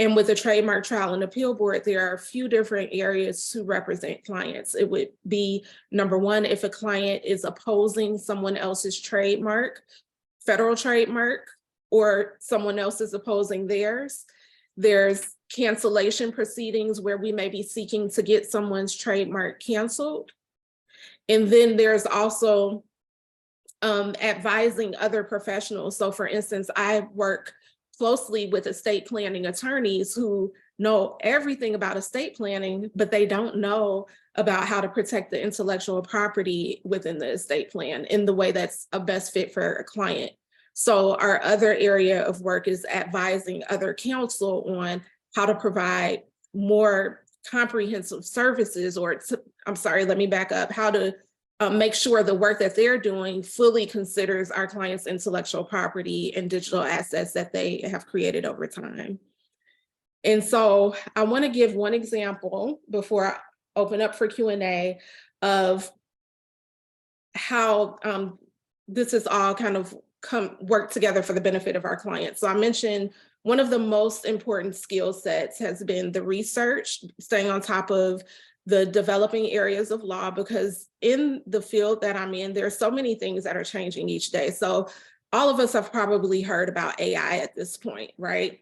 And with the Trademark Trial and Appeal Board, there are a few different areas to represent clients. It would be, number one, if a client is opposing someone else's trademark, federal trademark, or someone else is opposing theirs. There's cancellation proceedings where we may be seeking to get someone's trademark canceled. And then there's also advising other professionals. So for instance, I work closely with estate planning attorneys who know everything about estate planning, but they don't know about how to protect the intellectual property within the estate plan in the way that's a best fit for a client. So our other area of work is advising other counsel on how to provide more comprehensive services, or I'm sorry, let me back up, how to make sure the work that they're doing fully considers our clients' intellectual property and digital assets that they have created over time. And so I want to give one example before I open up for Q&A of how this is all kind of work together for the benefit of our clients. So I mentioned one of the most important skill sets has been the research, staying on top of the developing areas of law, because in the field that I'm in, there are so many things that are changing each day. So all of us have probably heard about AI at this point, right?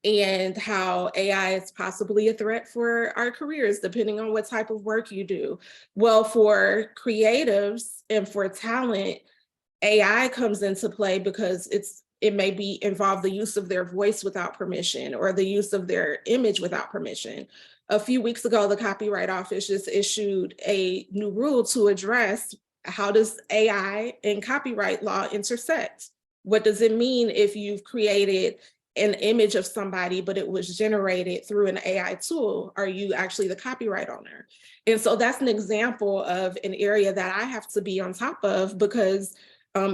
And how AI is possibly a threat for our careers, depending on what type of work you do. Well, for creatives and for talent, AI comes into play because it may involve the use of their voice without permission or the use of their image without permission. A few weeks ago, the Copyright Office just issued a new rule to address how does AI and copyright law intersect? What does it mean if you've created an image of somebody, but it was generated through an AI tool? Are you actually the copyright owner? And so that's an example of an area that I have to be on top of, because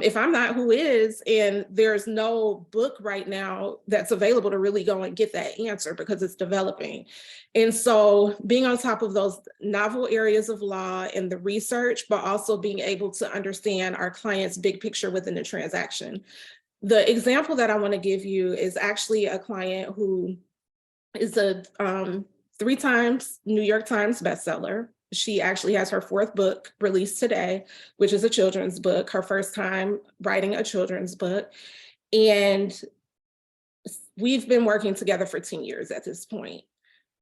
if I'm not, who is? And there's no book right now that's available to really go and get that answer because it's developing. And so being on top of those novel areas of law and the research, but also being able to understand our client's big picture within the transaction. The example that I want to give you is actually a client who is a 3 times New York Times bestseller. She actually has her 4th book released today, which is a children's book, her first time writing a children's book. And we've been working together for 10 years at this point.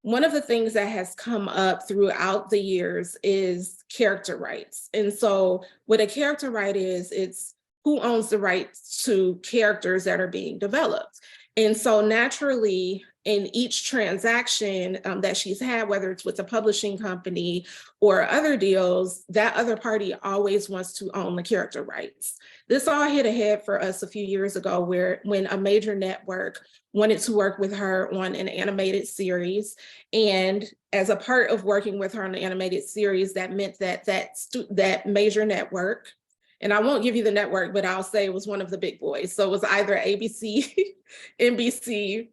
One of the things that has come up throughout the years is character rights. And so what a character right is, it's who owns the rights to characters that are being developed. And so naturally, in each transaction that she's had, whether it's with a publishing company or other deals, that other party always wants to own the character rights. This all hit ahead for us a few years ago when a major network wanted to work with her on an animated series. And as a part of working with her on the animated series, that meant that that major network, and I won't give you the network, but I'll say it was one of the big boys. So it was either ABC, NBC,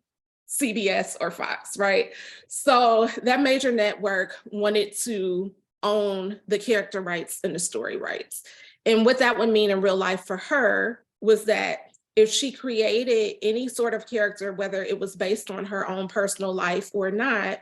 CBS, or Fox, right? So that major network wanted to own the character rights and the story rights. And what that would mean in real life for her was that if she created any sort of character, whether it was based on her own personal life or not,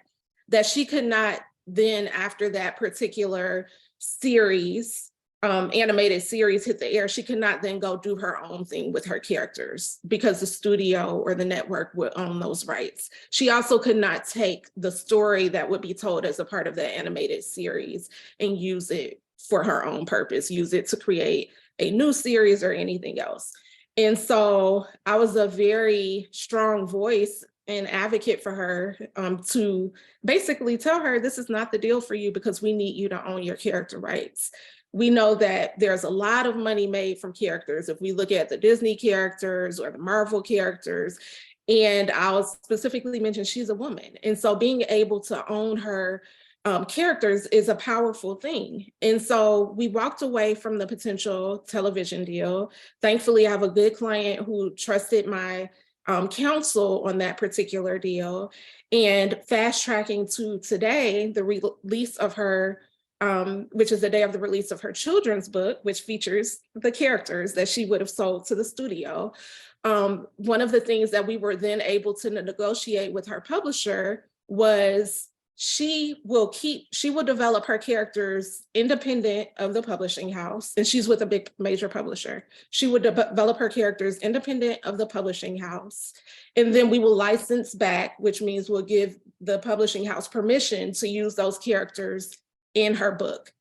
that she could not then, after that particular series, animated series hit the air, she could not then go do her own thing with her characters because the studio or the network would own those rights. She also could not take the story that would be told as a part of the animated series and use it for her own purpose, use it to create a new series or anything else. And so I was a very strong voice and advocate for her to basically tell her, this is not the deal for you because we need you to own your character rights. We know that there's a lot of money made from characters. If we look at the Disney characters or the Marvel characters, and I'll specifically mention she's a woman. And so being able to own her characters is a powerful thing. And so we walked away from the potential television deal. Thankfully, I have a good client who trusted my counsel on that particular deal, and fast tracking to today, the release of her, which is the day of the release of her children's book, which features the characters that she would have sold to the studio. One of the things that we were then able to negotiate with her publisher was she will develop her characters independent of the publishing house, and she's with a big major publisher. She would develop her characters independent of the publishing house, and then we will license back, which means we'll give the publishing house permission to use those characters in her book.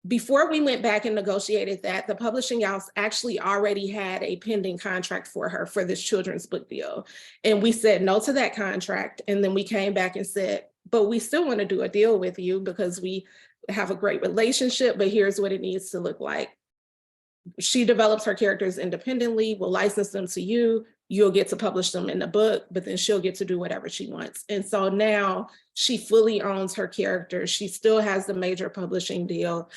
Before we went back and negotiated that, the publishing house actually already had a pending contract for her for this children's book deal. And we said no to that contract. And then we came back and said, but we still want to do a deal with you because we have a great relationship, but here's what it needs to look like. She develops her characters independently, we'll license them to you, you'll get to publish them in the book, but then she'll get to do whatever she wants. And so now she fully owns her characters. She still has the major publishing deal.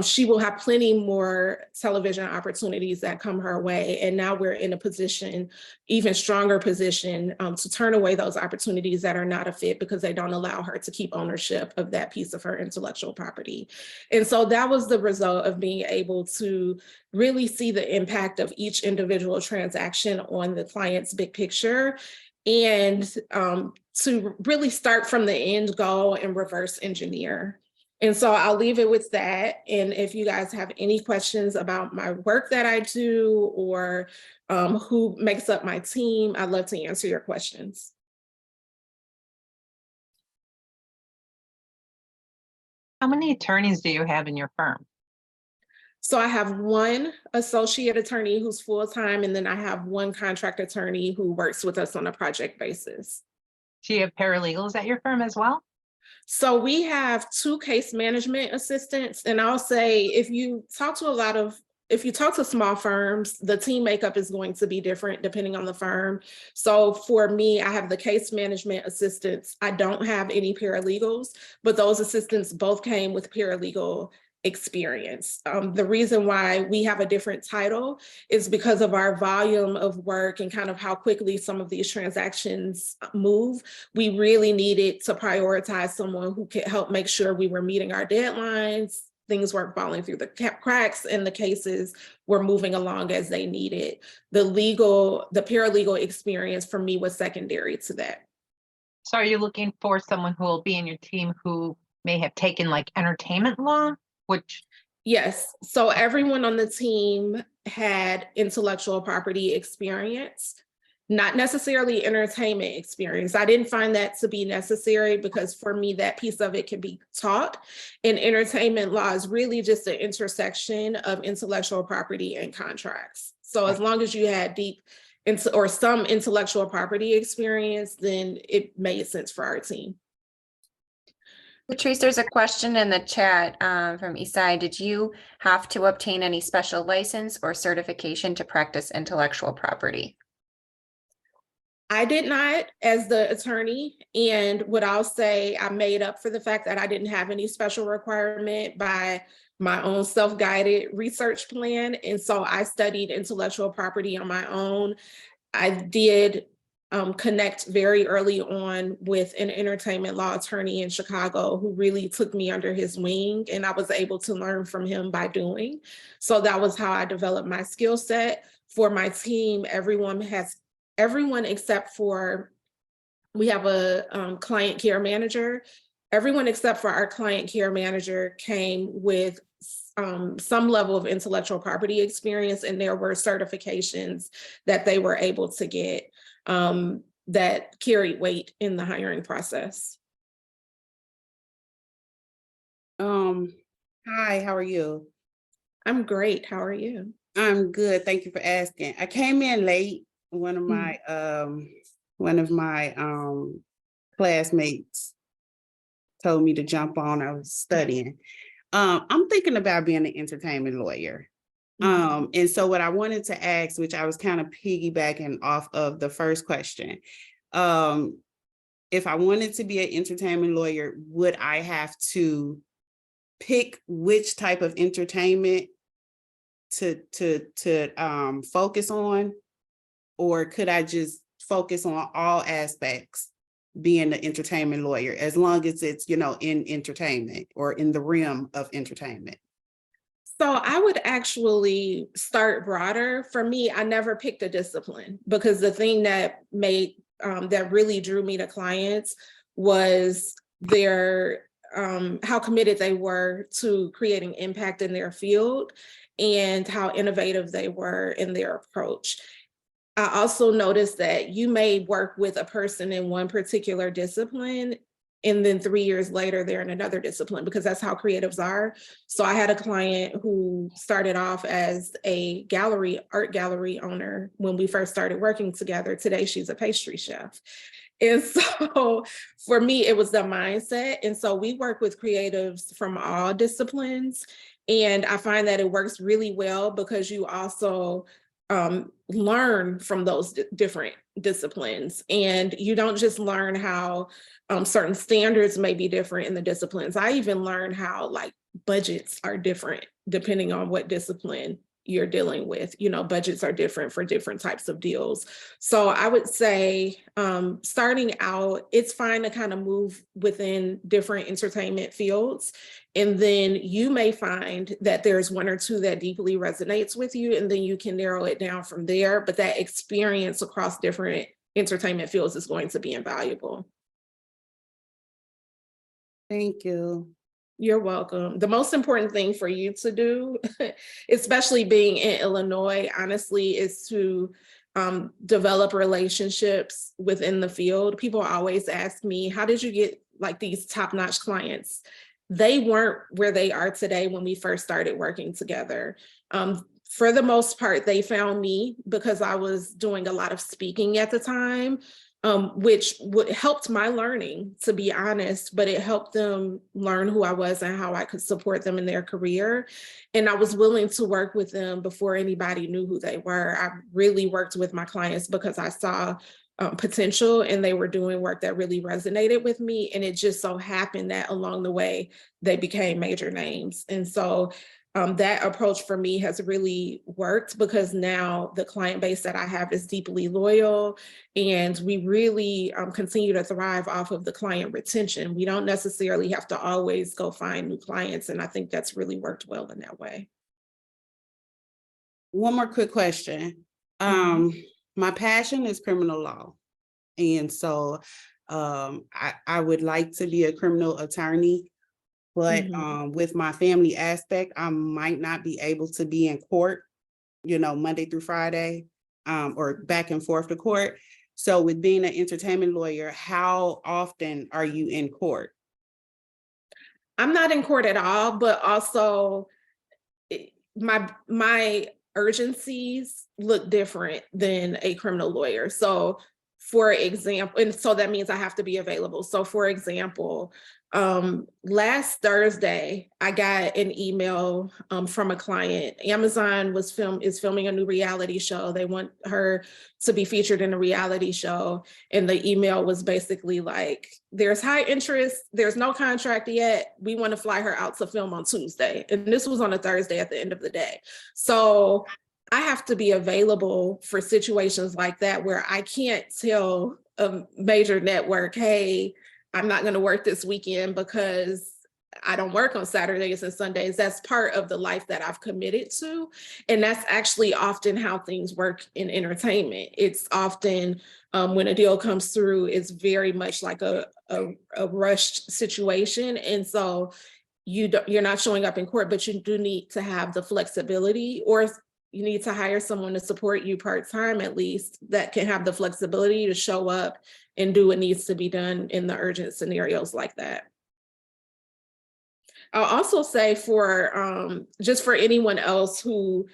She will have plenty more television opportunities that come her way. And now we're in a position, even stronger position, to turn away those opportunities that are not a fit because they don't allow her to keep ownership of that piece of her intellectual property. And so that was the result of being able to really see the impact of each individual transaction on the client's big picture, and to really start from the end goal and reverse engineer. And so I'll leave it with that. And if you guys have any questions about my work that I do or who makes up my team, I'd love to answer your questions. How many attorneys do you have in your firm? So I have one associate attorney who's full-time, and then I have one contract attorney who works with us on a project basis. Do you have paralegals at your firm as well? So we have 2 case management assistants, and I'll say if you talk to small firms, the team makeup is going to be different depending on the firm. So for me, I have the case management assistants. I don't have any paralegals, but those assistants both came with paralegal experience. The reason why we have a different title is because of our volume of work and kind of how quickly some of these transactions move. We really needed to prioritize someone who could help make sure we were meeting our deadlines, things weren't falling through the cracks, and the cases were moving along as they needed. The paralegal experience for me was secondary to that. So are you looking for someone who will be in your team who may have taken like entertainment law? Yes. So everyone on the team had intellectual property experience, not necessarily entertainment experience. I didn't find that to be necessary because for me, that piece of it can be taught. And entertainment law is really just an intersection of intellectual property and contracts. So as long as you had deep or some intellectual property experience, then it made sense for our team. Patrice, there's a question in the chat from Isai. Did you have to obtain any special license or certification to practice intellectual property? I did not as the attorney, and what I'll say, I made up for the fact that I didn't have any special requirement by my own self-guided research plan. And so I studied intellectual property on my own. I did connect very early on with an entertainment law attorney in Chicago who really took me under his wing, and I was able to learn from him by doing. So that was how I developed my skill set. For my team, everyone except for, we have a client care manager. Everyone except for our client care manager came with some level of intellectual property experience, and there were certifications that they were able to get that carried weight in the hiring process. Hi, how are you? I'm great. How are you? I'm good. Thank you for asking. I came in late. One of my classmates told me to jump on. I was studying. I'm thinking about being an entertainment lawyer. And so what I wanted to ask, which I was kind of piggybacking off of the first question, if I wanted to be an entertainment lawyer, would I have to pick which type of entertainment to focus on, or could I just focus on all aspects being an entertainment lawyer, as long as it's, in entertainment or in the realm of entertainment? So I would actually start broader. For me, I never picked a discipline, because the thing that really drew me to clients was their how committed they were to creating impact in their field and how innovative they were in their approach. I also noticed that you may work with a person in one particular discipline, and then 3 years later, they're in another discipline, because that's how creatives are. So I had a client who started off as a art gallery owner when we first started working together. Today, she's a pastry chef. And so for me, it was the mindset. And so we work with creatives from all disciplines. And I find that it works really well, because you also learn from those different disciplines. And you don't just learn how certain standards may be different in the disciplines. I even learned how budgets are different depending on what discipline you're dealing with. Budgets are different for different types of deals. So I would say starting out, it's fine to kind of move within different entertainment fields. And then you may find that there's one or two that deeply resonates with you, and then you can narrow it down from there. But that experience across different entertainment fields is going to be invaluable. Thank you. You're welcome. The most important thing for you to do, especially being in Illinois, honestly, is to develop relationships within the field. People always ask me, how did you get these top-notch clients? They weren't where they are today when we first started working together. For the most part, they found me because I was doing a lot of speaking at the time, which helped my learning, to be honest, but it helped them learn who I was and how I could support them in their career. And I was willing to work with them before anybody knew who they were. I really worked with my clients because I saw potential, and they were doing work that really resonated with me. And it just so happened that along the way, they became major names. And so that approach for me has really worked, because now the client base that I have is deeply loyal, and we really continue to thrive off of the client retention. We don't necessarily have to always go find new clients. And I think that's really worked well in that way. One more quick question. My passion is criminal law. And so I would like to be a criminal attorney, but with my family aspect, I might not be able to be in court, Monday through Friday, or back and forth to court. So with being an entertainment lawyer, how often are you in court? I'm not in court at all, but also my urgencies look different than a criminal lawyer. So for example, and so that means I have to be available. So for example, last Thursday, I got an email from a client. Amazon is filming a new reality show. They want her to be featured in a reality show. And the email was basically like, there's high interest, there's no contract yet. We want to fly her out to film on Tuesday. And this was on a Thursday at the end of the day. So I have to be available for situations like that where I can't tell a major network, hey, I'm not going to work this weekend because I don't work on Saturdays and Sundays. That's part of the life that I've committed to. And that's actually often how things work in entertainment. It's often when a deal comes through, it's very much like a rushed situation. And so you're not showing up in court, but you do need to have the flexibility, or you need to hire someone to support you part-time at least, that can have the flexibility to show up and do what needs to be done in the urgent scenarios like that. I'll also say for just for anyone else who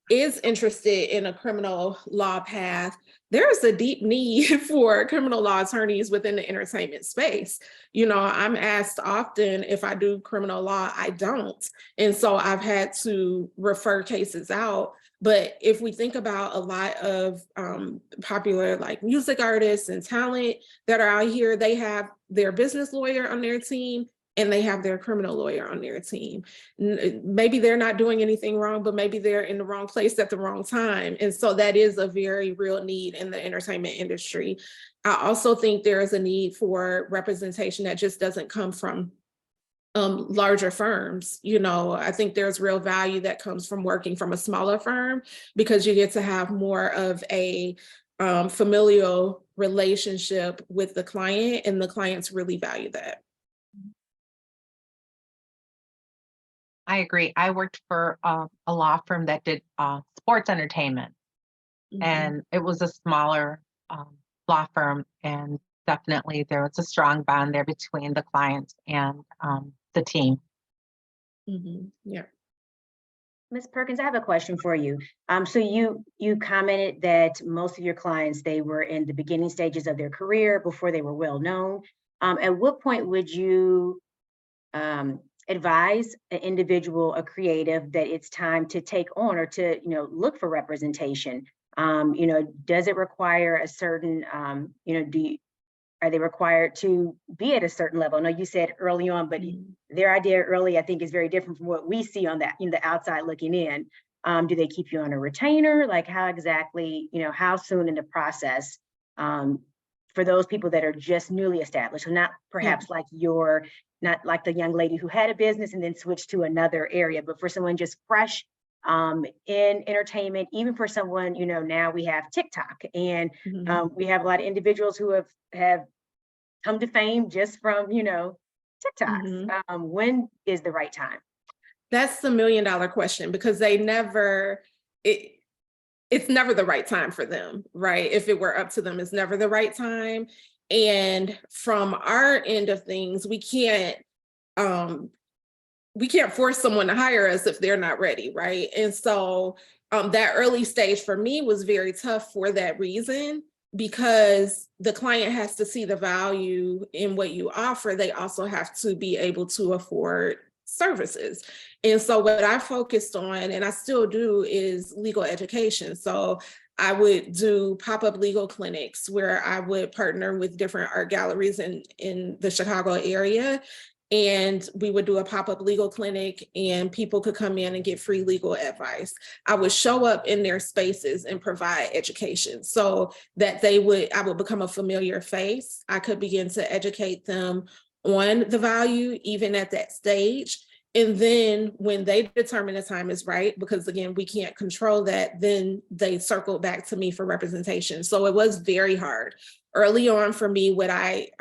is interested in a criminal law path, there is a deep need for criminal law attorneys within the entertainment space. You know, I'm asked often if I do criminal law. I don't. And so I've had to refer cases out. But if we think about a lot of popular like music artists and talent that are out here, they have their business lawyer on their team and they have their criminal lawyer on their team. Maybe they're not doing anything wrong, but maybe they're in the wrong place at the wrong time. And so that is a very real need in the entertainment industry. I also think there is a need for representation that just doesn't come from larger firms. You know, I think there's real value that comes from working from a smaller firm, because you get to have more of a familial relationship with the client, and the clients really value that. I agree. I worked for a law firm that did sports entertainment, and it was a smaller law firm, and definitely there was a strong bond there between the clients and the team. Yeah. Ms. Perkins, I have a question for you. So you commented that most of your clients, they were in the beginning stages of their career before they were well known. At what point would you advise an individual, a creative, that it's time to take on or to, you know, look for representation? You know, does it require a certain, you know, are they required to be at a certain level? I know you said early on, but their idea early, I think, is very different from what we see on that, in the outside looking in. Do they keep you on a retainer? Like, how exactly, you know, how soon in the process for those people that are just newly established? So not perhaps like not like the young lady who had a business and then switched to another area, but for someone just fresh in entertainment, even for someone, you know, now we have TikTok, and we have a lot of individuals who have come to fame just from, you know, TikToks. When is the right time? That's the $1 million question, because they never, it's never the right time for them, right? If it were up to them, it's never the right time. And from our end of things, we can't force someone to hire us if they're not ready, right? And so that early stage for me was very tough for that reason, because the client has to see the value in what you offer. They also have to be able to afford services. And so what I focused on, and I still do, is legal education. So I would do pop-up legal clinics where I would partner with different art galleries in the Chicago area. And we would do a pop-up legal clinic, and people could come in and get free legal advice. I would show up in their spaces and provide education so that I would become a familiar face. I could begin to educate them on the value, even at that stage. And then when they determine the time is right, because again, we can't control that, then they circle back to me for representation. So it was very hard. Early on for me, what I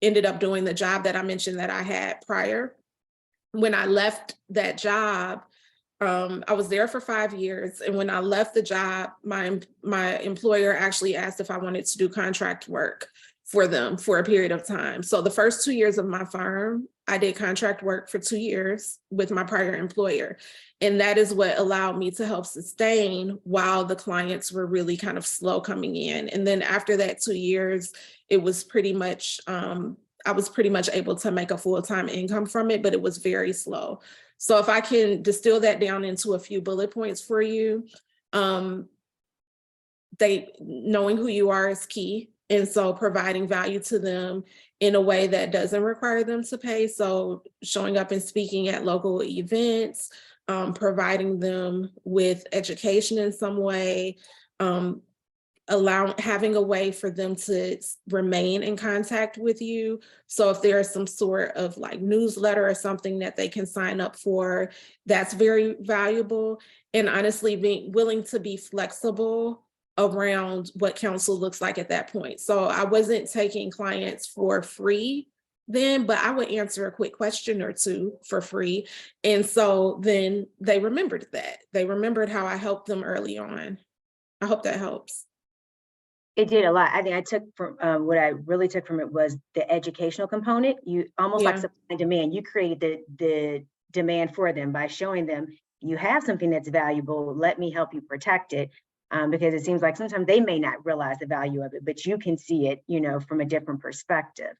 ended up doing, the job that I mentioned that I had prior, when I left that job, I was there for 5 years. And when I left the job, my employer actually asked if I wanted to do contract work for them for a period of time. So the first 2 years of my firm, I did contract work for 2 years with my prior employer. And that is what allowed me to help sustain while the clients were really kind of slow coming in. And then after that 2 years, it was pretty much, I was pretty much able to make a full-time income from it, but it was very slow. So if I can distill that down into a few bullet points for you, knowing who you are is key. And so providing value to them in a way that doesn't require them to pay. So showing up and speaking at local events, providing them with education in some way, having a way for them to remain in contact with you. So if there is some sort of like newsletter or something that they can sign up for, that's very valuable. And honestly, being willing to be flexible around what counsel looks like at that point. So I wasn't taking clients for free then, but I would answer a quick question or two for free. And so then they remembered that. They remembered how I helped them early on. I hope that helps. It did a lot. I think I took from what I really took from it was the educational component. You almost like Yeah. supply and demand. You created the demand for them by showing them you have something that's valuable. Let me help you protect it. Because it seems like sometimes they may not realize the value of it, but you can see it, from a different perspective.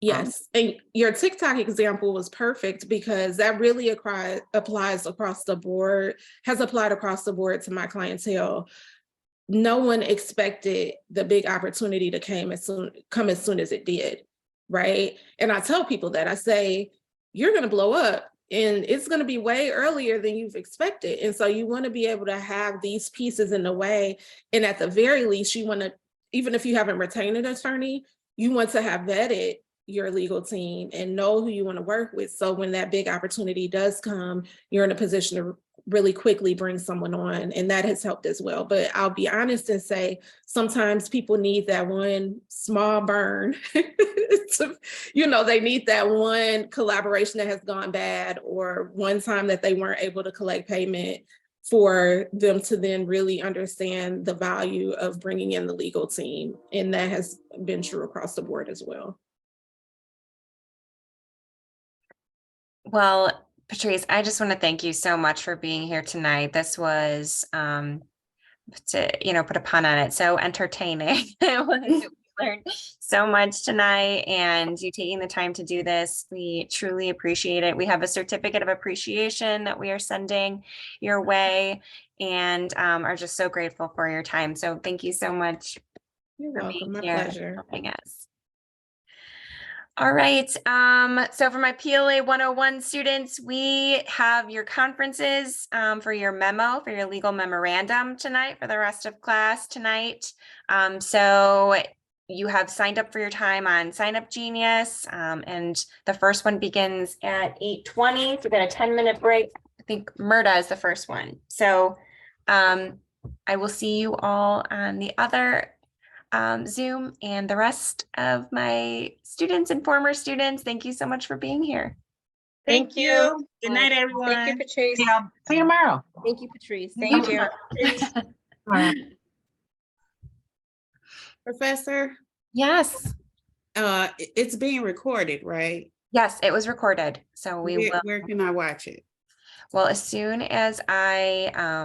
Yes, and your TikTok example was perfect because that really applies across the board, has applied across the board to my clientele. No one expected the big opportunity to come as soon as it did, right? And I tell people that, I say, you're gonna blow up and it's gonna be way earlier than you've expected. And so you wanna be able to have these pieces in the way, and at the very least, you wanna, even if you haven't retained an attorney, you want to have vetted your legal team and know who you wanna work with. So when that big opportunity does come, you're in a position to really quickly bring someone on, and that has helped as well. But I'll be honest and say, sometimes people need that one small burn. They need that one collaboration that has gone bad, or one time that they weren't able to collect payment, for them to then really understand the value of bringing in the legal team. And that has been true across the board as well. Well, Patrice, I just want to thank you so much for being here tonight. This was, to, put a pun on it, so entertaining. We learned so much tonight, and you taking the time to do this, we truly appreciate it. We have a certificate of appreciation that we are sending your way, and are just so grateful for your time. So thank you so much. You're for welcome, being my here and pleasure. helping us. All right, so for my PLA 101 students, we have your conferences for your memo, for your legal memorandum tonight, for the rest of class tonight. So you have signed up for your time on Sign Up Genius, and the first one begins at 8:20. So we've got a 10-minute break. I think Murda is the first one. So I will see you all on the other Zoom, and the rest of my students and former students. Thank you so much for being here. Thank you. Good night, everyone. Thank you, Patrice. Yeah, see you tomorrow. Thank you, Patrice. Thank Thank you. Professor, Yes. it's being recorded, right? Yes, it was recorded. So we will. Where can I watch it? Well, as soon as I